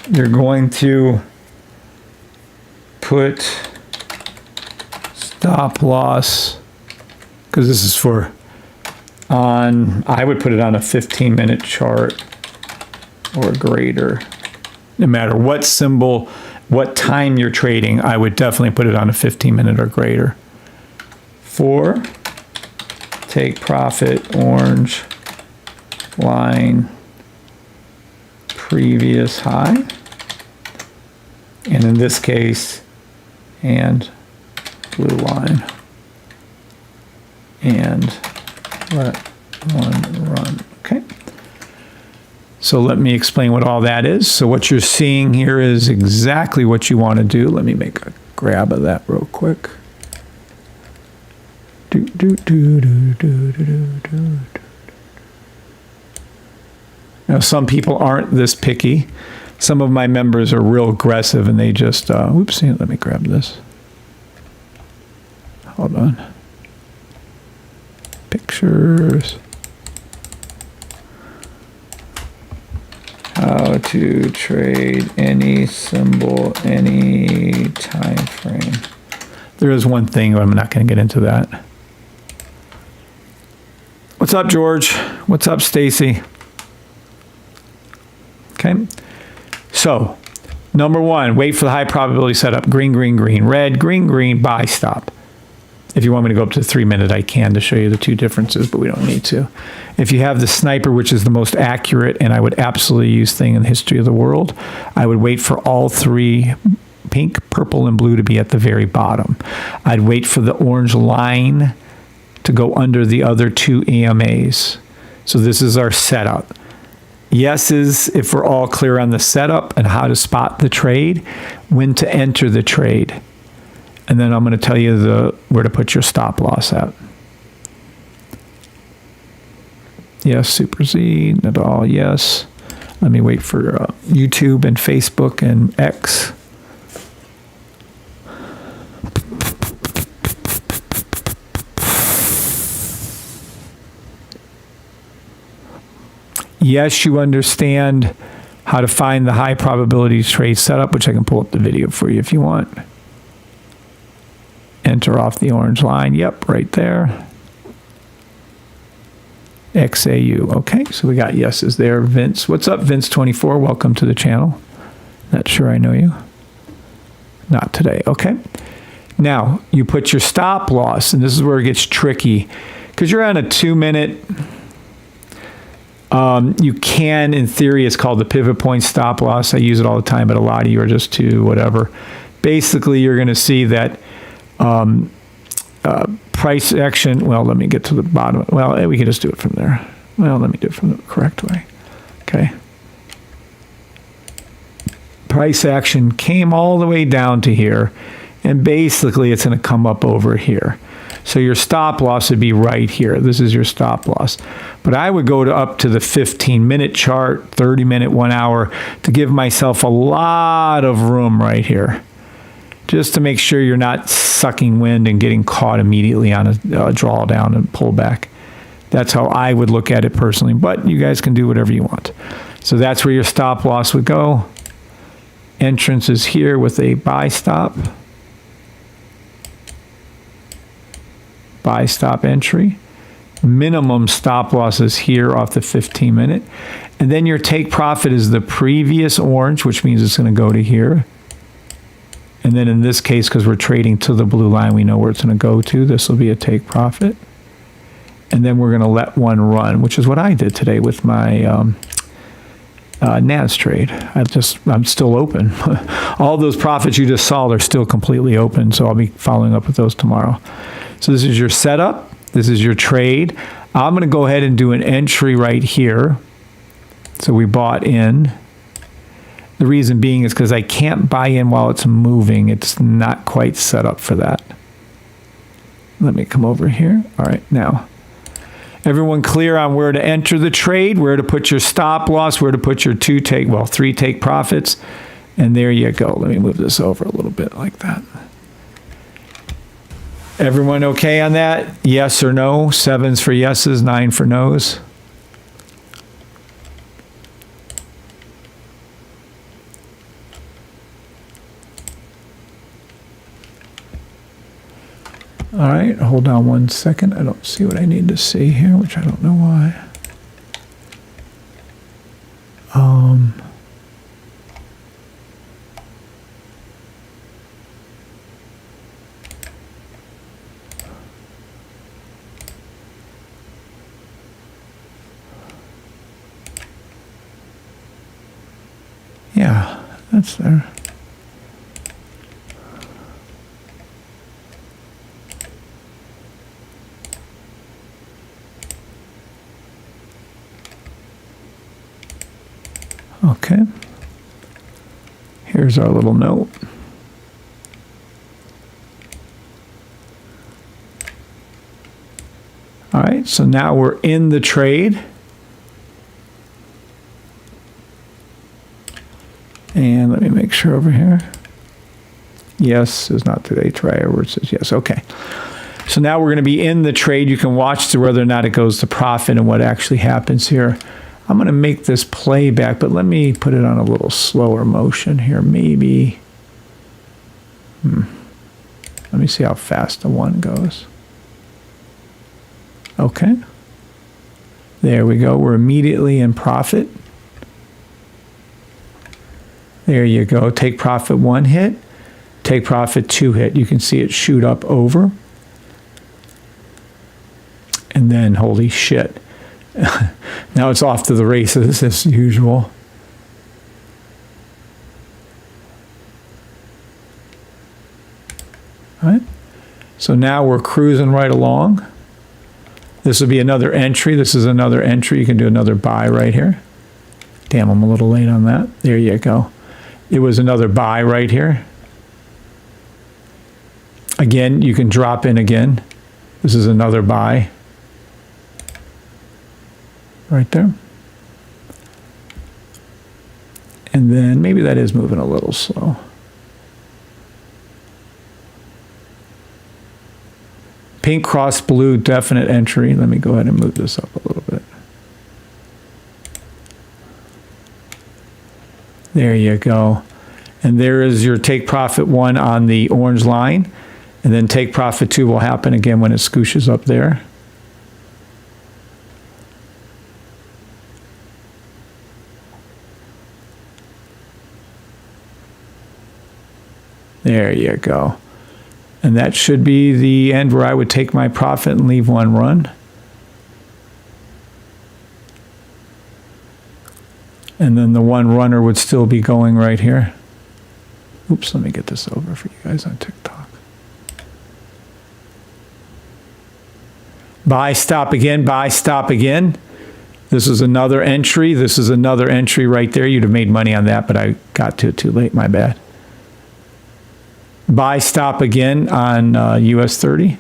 You're going to put stop loss, because this is for on, I would put it on a 15-minute chart or greater. No matter what symbol, what time you're trading, I would definitely put it on a 15-minute or greater. 4, take profit, orange line, previous high, and in this case, and blue line, and let one run. Okay. So let me explain what all that is. So what you're seeing here is exactly what you want to do. Let me make a grab of that real quick. Now, some people aren't this picky. Some of my members are real aggressive and they just, oopsie, let me grab this. Hold on. Pictures. How to trade any symbol, any time frame. There is one thing, but I'm not going to get into that. What's up, George? What's up, Stacy? Okay. So, number 1, wait for the high probability setup. Green, green, green. Red, green, green, buy stop. If you want me to go up to 3-minute, I can to show you the two differences, but we don't need to. If you have the sniper, which is the most accurate, and I would absolutely use thing in the history of the world, I would wait for all 3, pink, purple, and blue, to be at the very bottom. I'd wait for the orange line to go under the other 2 EMAs. So this is our setup. Yes is if we're all clear on the setup and how to spot the trade, when to enter the trade. And then I'm going to tell you where to put your stop loss at. Yes, Super Z, Nadal, yes. Let me wait for YouTube and Facebook and X. Yes, you understand how to find the high probability trade setup, which I can pull up the video for you if you want. Enter off the orange line. Yep, right there. XAU. Okay, so we got yeses there. Vince, what's up, Vince24? Welcome to the channel. Not sure I know you. Not today. Okay. Now, you put your stop loss, and this is where it gets tricky. Because you're on a 2-minute... you can, in theory, it's called the pivot point stop loss. I use it all the time, but a lot of you are just too whatever. Basically, you're going to see that price action. Well, let me get to the bottom. Well, we can just do it from there. Well, let me do it from the correct way. Okay. Price action came all the way down to here, and basically, it's going to come up over here. So your stop loss would be right here. This is your stop loss. But I would go up to the 15-minute chart, 30-minute, 1 hour, to give myself a lot of room right here, just to make sure you're not sucking wind and getting caught immediately on a drawdown and pullback. That's how I would look at it personally, but you guys can do whatever you want. So that's where your stop loss would go. Entrance is here with a buy stop. Buy stop entry. Minimum stop loss is here off the 15-minute. And then your take profit is the previous orange, which means it's going to go to here. And then in this case, because we're trading to the blue line, we know where it's going to go to. This will be a take profit. And then we're going to let one run, which is what I did today with my NAS trade. I'm still open. All those profits you just saw are still completely open, so I'll be following up with those tomorrow. So this is your setup. This is your trade. I'm going to go ahead and do an entry right here. So we bought in. The reason being is because I can't buy in while it's moving. It's not quite set up for that. let me come over here. All right, now, everyone clear on where to enter the trade, where to put your stop loss, where to put your three take profits, and there you go. Let me move this over a little bit like that. Everyone okay on that? Yes or no? 7's for yeses, 9 for no's. All right, hold on 1 second. I don't see what I need to see here, which I don't know why. Yeah, that's there. Okay. Here's our little note. All right, so now we're in the trade. And let me make sure over here. Yes is not today. Try where it says yes. Okay. So now we're going to be in the trade. You can watch to whether or not it goes to profit and what actually happens here. I'm going to make this playback, but let me put it on a little slower motion here. Maybe. Let me see how fast the one goes. Okay. There we go. We're immediately in profit. There you go. Take profit 1 hit. Take profit 2 hit. You can see it shoot up over. And then, holy shit. Now it's off to the races as usual. All right. So now we're cruising right along. This will be another entry. This is another entry. You can do another buy right here. Damn, I'm a little late on that. There you go. It was another buy right here. Again, you can drop in again. This is another buy. Right there. And then maybe that is moving a little slow. Pink cross blue, definite entry. Let me go ahead and move this up a little bit. There you go. And there is your take profit 1 on the orange line. And then take profit 2 will happen again when it scooshes up there. There you go. And that should be the end where I would take my profit and leave one run. And then the one runner would still be going right here. Oops, let me get this over for you guys on TikTok. Buy, stop again, buy, stop again. This is another entry. This is another entry right there. You'd have made money on that, but I got to it too late, my bad. Buy, stop again on US 30.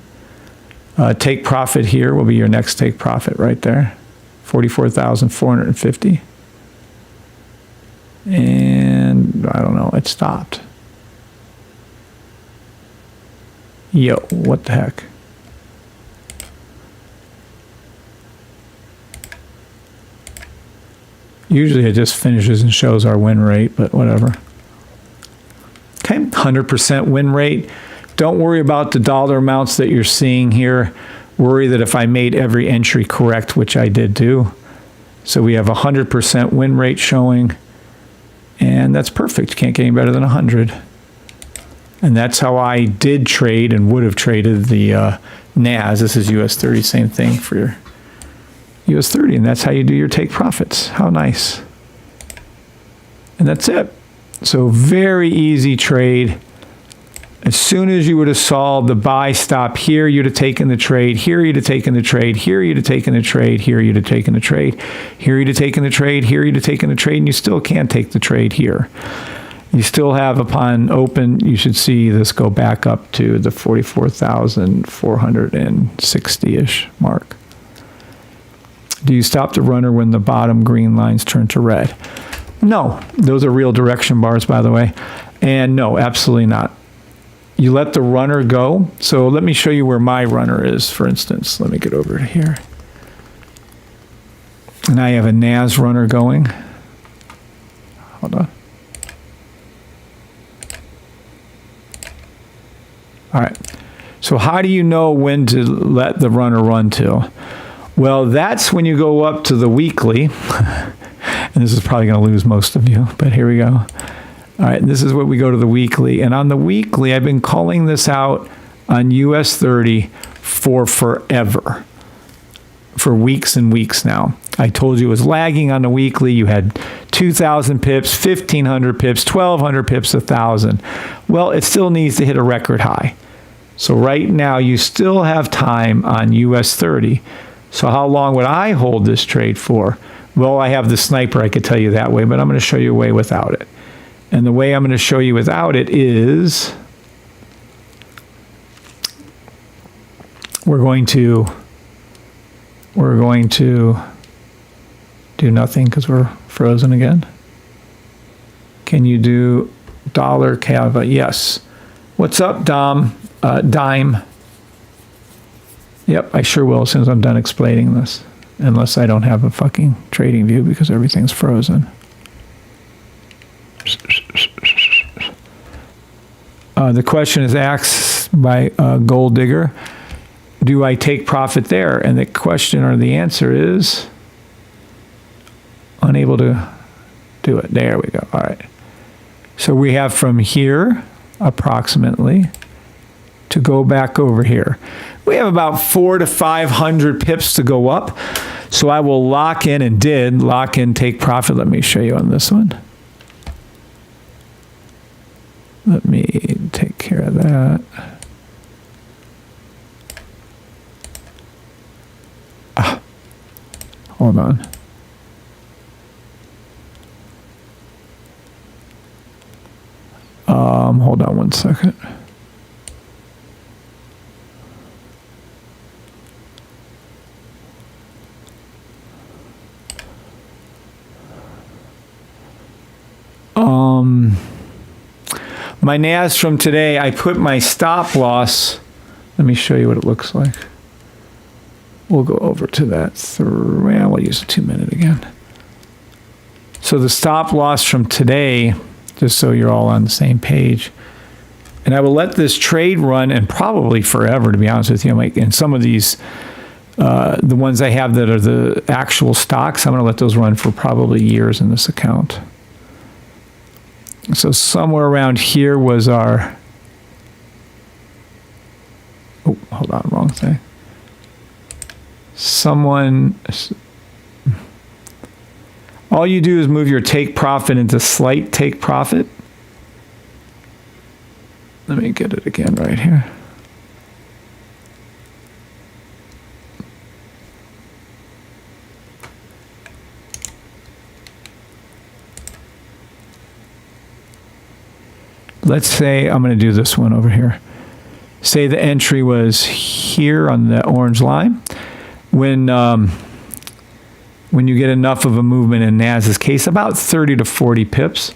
Take profit here will be your next take profit right there. 44,450. And I don't know, it stopped. Yo, what the heck? Usually it just finishes and shows our win rate, but whatever. Okay, 100% win rate. Don't worry about the dollar amounts that you're seeing here. Worry that if I made every entry correct, which I did do. So we have 100% win rate showing, and that's perfect. Can't get any better than 100. And that's how I did trade and would have traded the NAS. This is US 30, same thing for your US 30, and that's how you do your take profits. How nice. And that's it. So very easy trade. As soon as you would have solved the buy stop here, you'd have taken the trade. Here you'd have taken the trade. Here you'd have taken the trade. Here you'd have taken the trade. Here you'd have taken the trade. Here you'd have taken the trade, and you still can't take the trade here. You still have, upon open, you should see this go back up to the 44,460-ish mark. Do you stop the runner when the bottom green lines turn to red? No. Those are real direction bars, by the way. And no, absolutely not. You let the runner go. So let me show you where my runner is, for instance. Let me get over to here. And I have a NAS runner going. Hold on. All right. So how do you know when to let the runner run to? Well, that's when you go up to the weekly. And this is probably going to lose most of you, but here we go. All right, this is what we go to the weekly. And on the weekly, I've been calling this out on US 30 for forever, for weeks and weeks now. I told you it was lagging on the weekly. You had 2,000 pips, 1,500 pips, 1,200 pips, 1,000. Well, it still needs to hit a record high. So right now, you still have time on US 30. So how long would I hold this trade for? Well, I have the sniper, I could tell you that way, but I'm going to show you a way without it. And the way I'm going to show you without it is we're going to do nothing because we're frozen again. Can you do dollar Canva? Yes. What's up, Dime? Yep, I sure will as soon as I'm done explaining this. Unless I don't have a fucking trading view because everything's frozen. The question is asked by Gold Digger. Do I take profit there? And the question or the answer is unable to do it. There we go. All right. So we have from here approximately to go back over here. We have about 400 to 500 pips to go up. So I will lock in and did lock in take profit. Let me show you on this one. Let me take care of that. Hold on. Hold on one second. My NAS from today, I put my stop loss. Let me show you what it looks like. We'll go over to that. Well, we'll use a 2-minute again. So the stop loss from today, just so you're all on the same page, and I will let this trade run and probably forever, to be honest with you. And some of these, the ones I have that are the actual stocks, I'm going to let those run for probably years in this account. So somewhere around here was our, oh, hold on, wrong thing. All you do is move your take profit into slight take profit. Let me get it again right here. Let's say I'm going to do this one over here. Say the entry was here on the orange line. When you get enough of a movement in NAS's case, about 30 to 40 pips,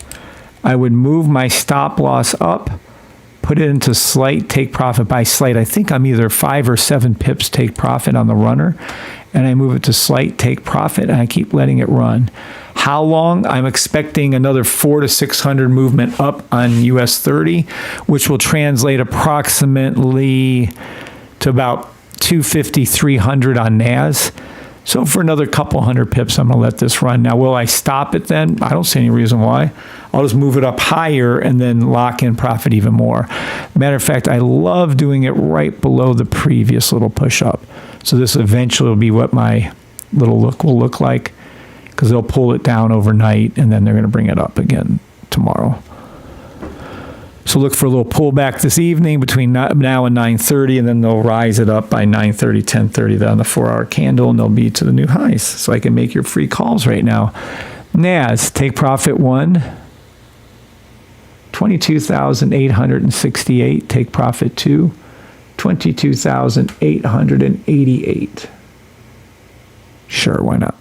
I would move my stop loss up, put it into slight take profit. By slight, I think I'm either 5 or 7 pips take profit on the runner, and I move it to slight take profit, and I keep letting it run. How long? I'm expecting another 400 to 600 movement up on US 30, which will translate approximately to about 250, 300 on NAS. So for another couple hundred pips, I'm going to let this run. Now, will I stop it then? I don't see any reason why. I'll just move it up higher and then lock in profit even more. Matter of fact, I love doing it right below the previous little push up. So this eventually will be what my little look will look like, because they'll pull it down overnight and then they're going to bring it up again tomorrow. So look for a little pullback this evening between now and 9:30, and then they'll rise it up by 9:30, 10:30 on the 4-hour candle, and they'll be to the new highs. So I can make your free calls right now. NAS, take profit 1. 22,868. Take profit 2. 22,888. Sure, why not?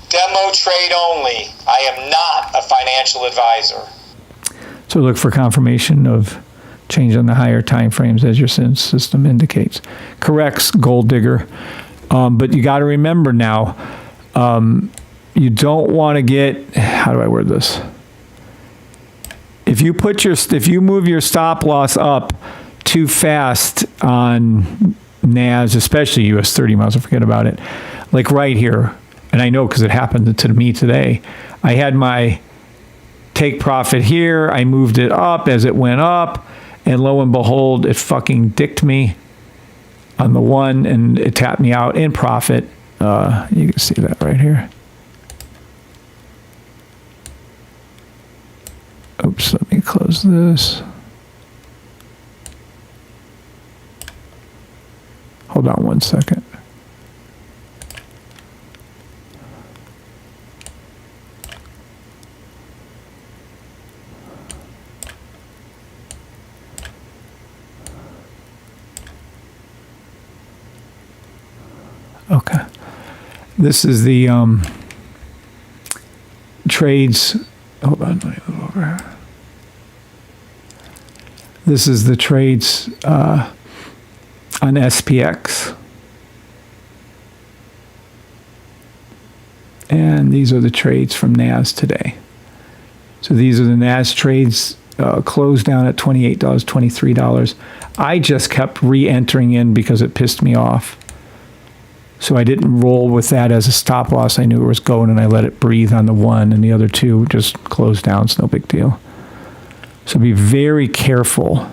Demo trade only. I am not a financial advisor. So look for confirmation of change on the higher time frames as your system indicates. Corrects, gold digger. But you got to remember now, you don't want to get, how do I word this? If you move your stop loss up too fast on NAS, especially US 30 miles, I forget about it. Like right here, and I know because it happened to me today. I had my take profit here. I moved it up as it went up, and lo and behold, it fucking dicked me on the one, and it tapped me out in profit. You can see that right here. Oops, let me close this. Hold on one second. Okay. This is the trades. Hold on, let me move over here. This is the trades on SPX. And these are the trades from NAS today. So these are the NAS trades closed down at $28, $23. I just kept re-entering in because it pissed me off. So I didn't roll with that as a stop loss. I knew it was going, and I let it breathe on the one, and the other two just closed down. It's no big deal. So be very careful.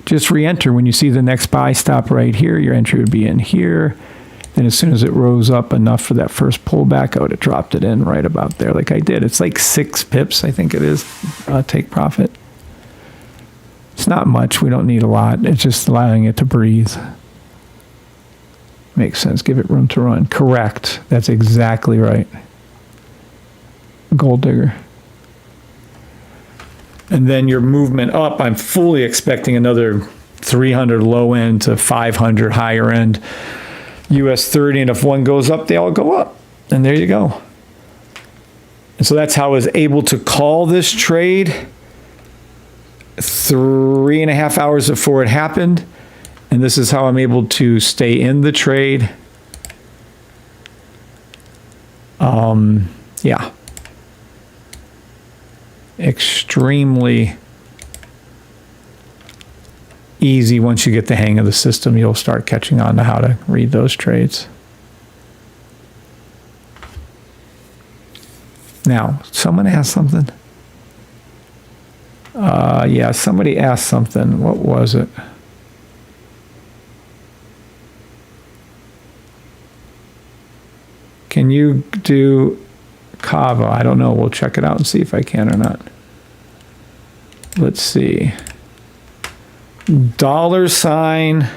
Just re-enter when you see the next buy stop right here. Your entry would be in here. Then as soon as it rose up enough for that first pullback, I would have dropped it in right about there like I did. It's like 6 pips, I think it is, take profit. It's not much. We don't need a lot. It's just allowing it to breathe. Makes sense. Give it room to run. Correct. That's exactly right. Gold digger. And then your movement up, I'm fully expecting another 300 low end to 500 higher end. US 30, and if one goes up, they all go up. And there you go. And so that's how I was able to call this trade 3.5 hours before it happened. And this is how I'm able to stay in the trade. Yeah. Extremely easy. Once you get the hang of the system, you'll start catching on to how to read those trades. Now, someone asked something. Yeah, somebody asked something. What was it? Can you do Kava? I don't know. We'll check it out and see if I can or not. Let's see. $.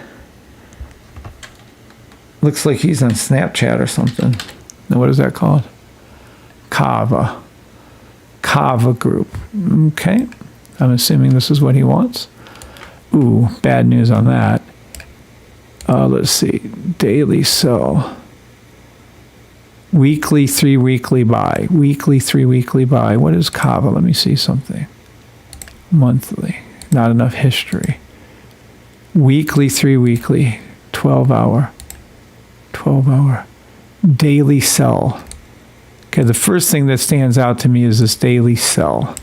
Looks like he's on Snapchat or something. Now, what is that called? Kava. Kava group. Okay. I'm assuming this is what he wants. Ooh, bad news on that. Let's see. Daily sell. Weekly, 3 weekly buy. Weekly, 3 weekly buy. What is Kava? Let me see something. Monthly. Not enough history. Weekly, 3 weekly. 12 hour. 12 hour. Daily sell. Okay, the first thing that stands out to me is this daily sell.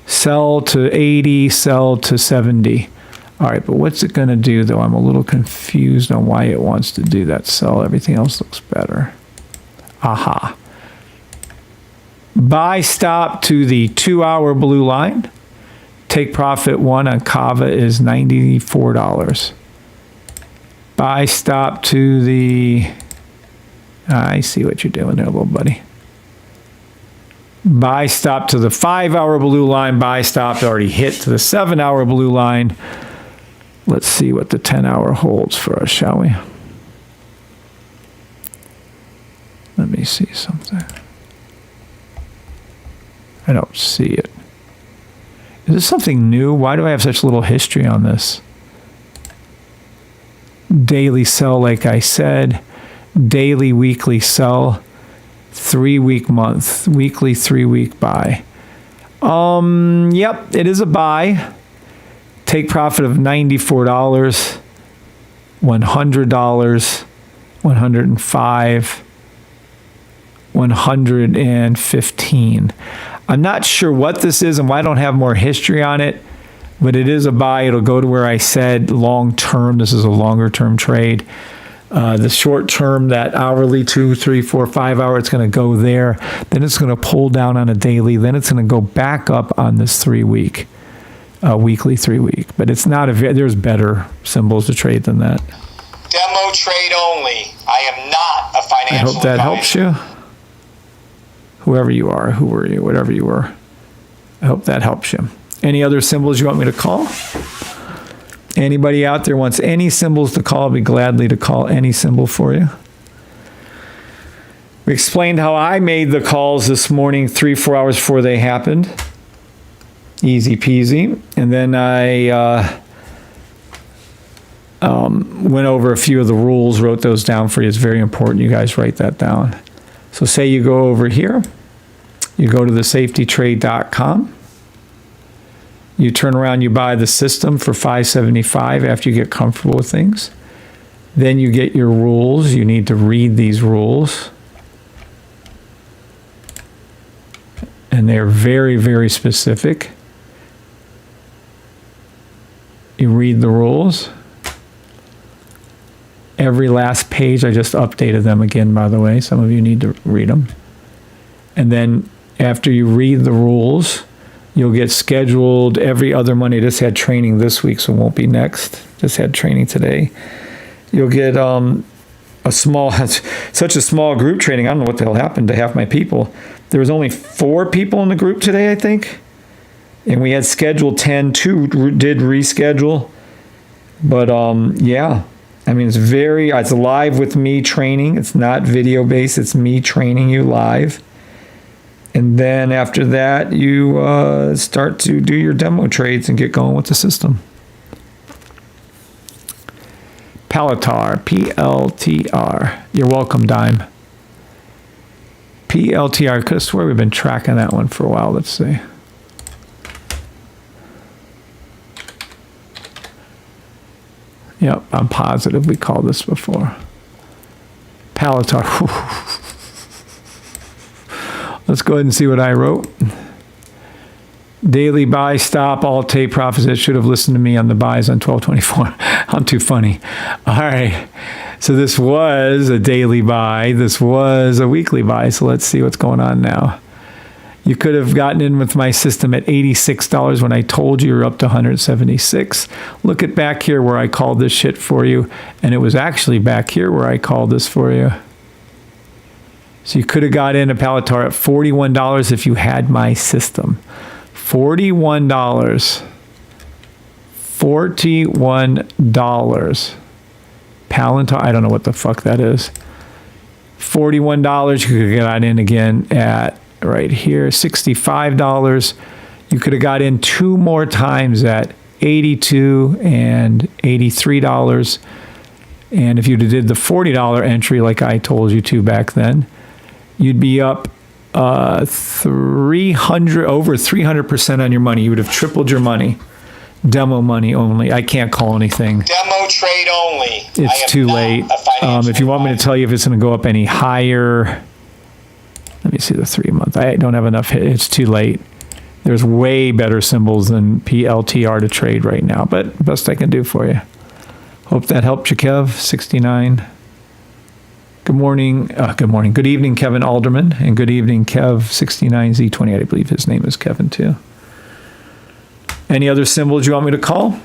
Sell to 80, sell to 70. All right, but what's it going to do, though? I'm a little confused on why it wants to do that sell. Everything else looks better. Aha. Buy stop to the 2 hour blue line. Take profit 1 on Kava is $94. Buy stop to the... I see what you're doing there, little buddy. Buy stop to the 5 hour blue line. Buy stop already hit to the 7 hour blue line. Let's see what the 10 hour holds for us, shall we? Let me see something. I don't see it. Is this something new? Why do I have such little history on this? Daily sell, like I said. Daily, weekly sell. 3-week month. Weekly, 3-week buy. Yep, it is a buy. Take profit of $94. $100. $105. $115. I'm not sure what this is and why I don't have more history on it, but it is a buy. It'll go to where I said long term. This is a longer term trade. The short term, that hourly, 2, 3, 4, 5 hour, it's going to go there. Then it's going to pull down on a daily. Then it's going to go back up on this 3-week, weekly 3-week. But it's not there's better symbols to trade than that. Demo trade only. I am not a financial I hope that advisor. helps you. Whoever you are, who were you, whatever you were. I hope that helps you. Any other symbols you want me to call? Anybody out there wants any symbols to call, I'll be gladly to call any symbol for you. We explained how I made the calls this morning 3-4 hours before they happened. Easy peasy. And then I went over a few of the rules, wrote those down for you. It's very important you guys write that down. So say you go over here, you go to the safetytrade.com. You turn around, you buy the system for $575 after you get comfortable with things. Then you get your rules. You need to read these rules. And they're very, very specific. You read the rules. Every last page, I just updated them again, by the way. Some of you need to read them. And then after you read the rules, you'll get scheduled every other Monday. Just had training this week, so it won't be next. Just had training today. You'll get such a small group training. I don't know what the hell happened to half my people. There was only 4 people in the group today, I think. And we had scheduled 10. 2 did reschedule. But yeah, I mean, it's live with me training. It's not video based. It's me training you live. And then after that, you start to do your demo trades and get going with the system. Palatar, PLTR. You're welcome, Dime. PLTR. I could have swore we've been tracking that one for a while. Let's see. Yep, I'm positive we called this before. Palatar. Let's go ahead and see what I wrote. Daily buy, stop, all take profits. It should have listened to me on the buys on 12/24. I'm too funny. All right. So this was a daily buy. This was a weekly buy. So let's see what's going on now. You could have gotten in with my system at $86 when I told you you're up to $176. Look at back here where I called this shit for you. And it was actually back here where I called this for you. So you could have got in a Palatar at $41 if you had my system. $41. $41. Palatar, I don't know what the fuck that is. $41, you could have got in again at right here, $65. You could have got in 2 more times at $82 and $83. And if you did the $40 entry like I told you to back then, you'd be up 300% on your money. You would have tripled your money. Demo money only. I can't call anything. Demo trade only. It's too late. If you want me to tell you if it's going to go up any higher, let me see the 3-month. I don't have enough. It's too late. There's way better symbols than PLTR to trade right now, but best I can do for you. Hope that helped you, Kev. 69. Good morning. Good morning. Good evening, Kevin Alderman, and good evening, Kev 69Z28. I believe his name is Kevin too. Any other symbols you want me to call?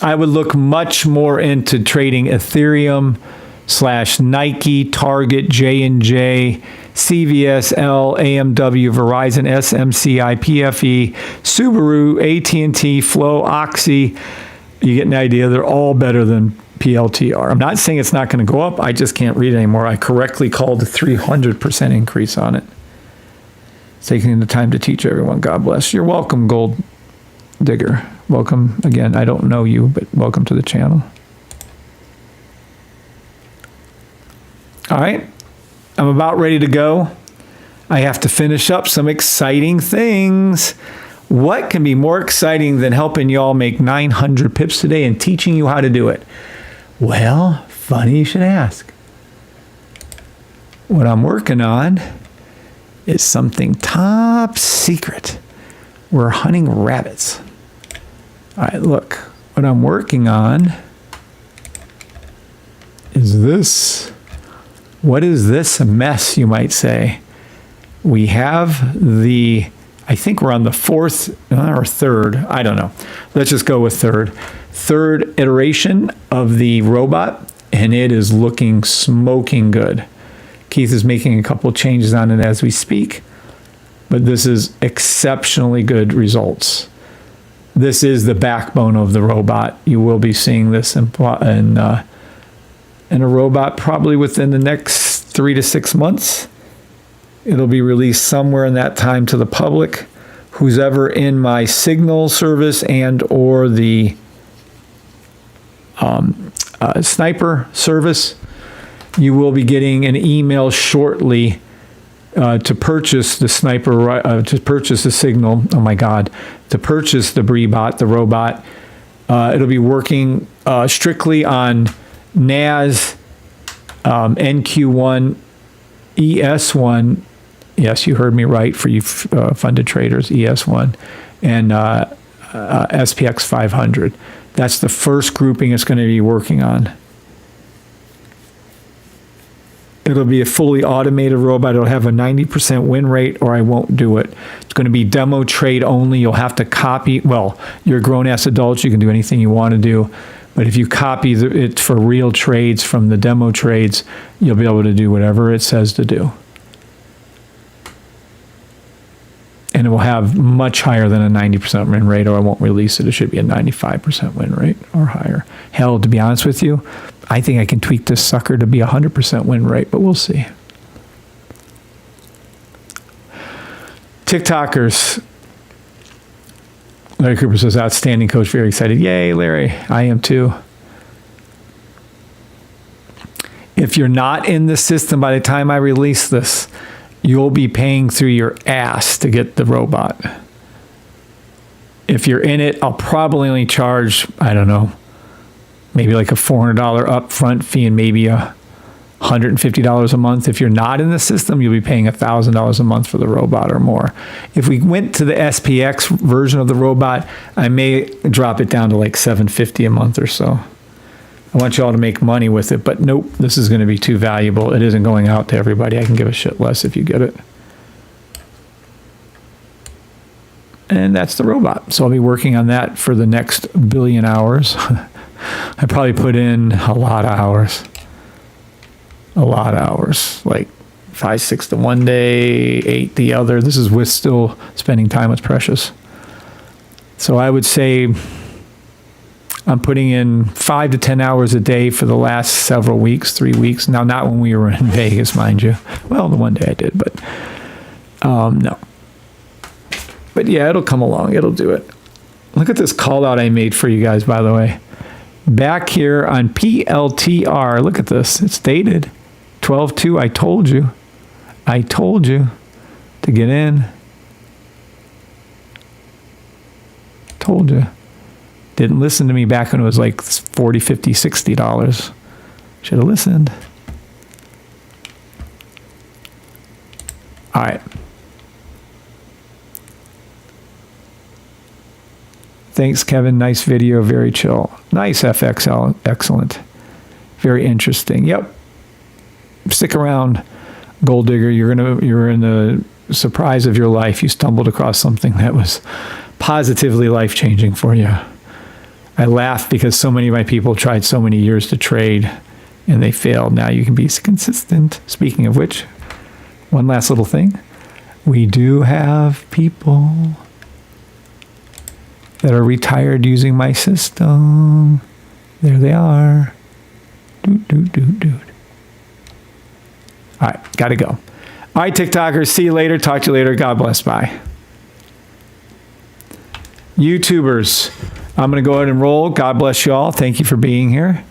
I would look much more into trading Ethereum / Nike, Target, J&J, CVS, L, AMW, Verizon, SMCI, PFE, Subaru, AT&T, Flow, Oxy. You get an idea. They're all better than PLTR. I'm not saying it's not going to go up. I just can't read it anymore. I correctly called a 300% increase on it. taking the time to teach everyone. God bless. You're welcome, Gold Digger. Welcome again. I don't know you, but welcome to the channel. All right. I'm about ready to go. I have to finish up some exciting things. What can be more exciting than helping y'all make 900 pips today and teaching you how to do it? Well, funny you should ask. What I'm working on is something top secret. We're hunting rabbits. All right, look. What I'm working on is this. What is this mess, you might say? We have the, I think we're on the fourth or third, I don't know. Let's just go with third iteration of the robot, and it is looking smoking good. Keith is making a couple changes on it as we speak, but this is exceptionally good results. This is the backbone of the robot. You will be seeing this in a robot probably within the next 3 to 6 months. It'll be released somewhere in that time to the public. Who's ever in my Signal service and or the Sniper service, you will be getting an email shortly to purchase the Sniper, to purchase the Signal. Oh my God, to purchase the Breebot, the robot. It'll be working strictly on NAS, NQ1, ES1. Yes, you heard me right for you funded traders, ES1, and SPX 500. That's the first grouping it's going to be working on. It'll be a fully automated robot. It'll have a 90% win rate, or I won't do it. It's going to be demo trade only. You'll have to copy. Well, you're grown-ass adults. You can do anything you want to do. But if you copy it for real trades from the demo trades, you'll be able to do whatever it says to do. And it will have much higher than a 90% win rate, or I won't release it. It should be a 95% win rate or higher. Hell, to be honest with you, I think I can tweak this sucker to be a 100% win rate, but we'll see. TikTokers. Larry Cooper says, outstanding coach, very excited. Yay, Larry. I am too. If you're not in the system by the time I release this, you'll be paying through your ass to get the robot. If you're in it, I'll probably only charge, I don't know, maybe like a $400 upfront fee and maybe $150 a month. If you're not in the system, you'll be paying $1,000 a month for the robot or more. If we went to the SPX version of the robot, I may drop it down to like $750 a month or so. I want you all to make money with it, but nope, this is going to be too valuable. It isn't going out to everybody. I can give a shit less if you get it. And that's the robot. So I'll be working on that for the next billion hours. I probably put in a lot of hours. A lot of hours. Like 5, 6 to one day, 8 the other. This is with still spending time with Precious. So I would say I'm putting in 5 to 10 hours a day for the last several weeks, 3 weeks. Now, not when we were in Vegas, mind you. Well, the one day I did, but no. But yeah, it'll come along. It'll do it. Look at this call out I made for you guys, by the way. Back here on PLTR, look at this. It's dated 12/2. I told you. I told you to get in. Told you. Didn't listen to me back when it was like $40, $50, $60. Should have listened. All right. Thanks, Kevin. Nice video. Very chill. Nice FXL. Excellent. Very interesting. Yep. Stick around, Gold Digger. You're in the surprise of your life. You stumbled across something that was positively life-changing for you. I laugh because so many of my people tried so many years to trade and they failed. Now you can be consistent. Speaking of which, one last little thing. We do have people that are retired using my system. There they are. All right, gotta go. All right, TikTokers, see you later. Talk to you later. God bless. Bye. YouTubers, I'm going to go ahead and roll. God bless you all. Thank you for being here.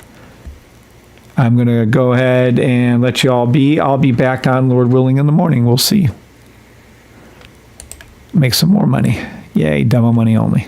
I'm going to go ahead and let you all be. I'll be back on, Lord willing, in the morning. We'll see. Make some more money. Yay, demo money only.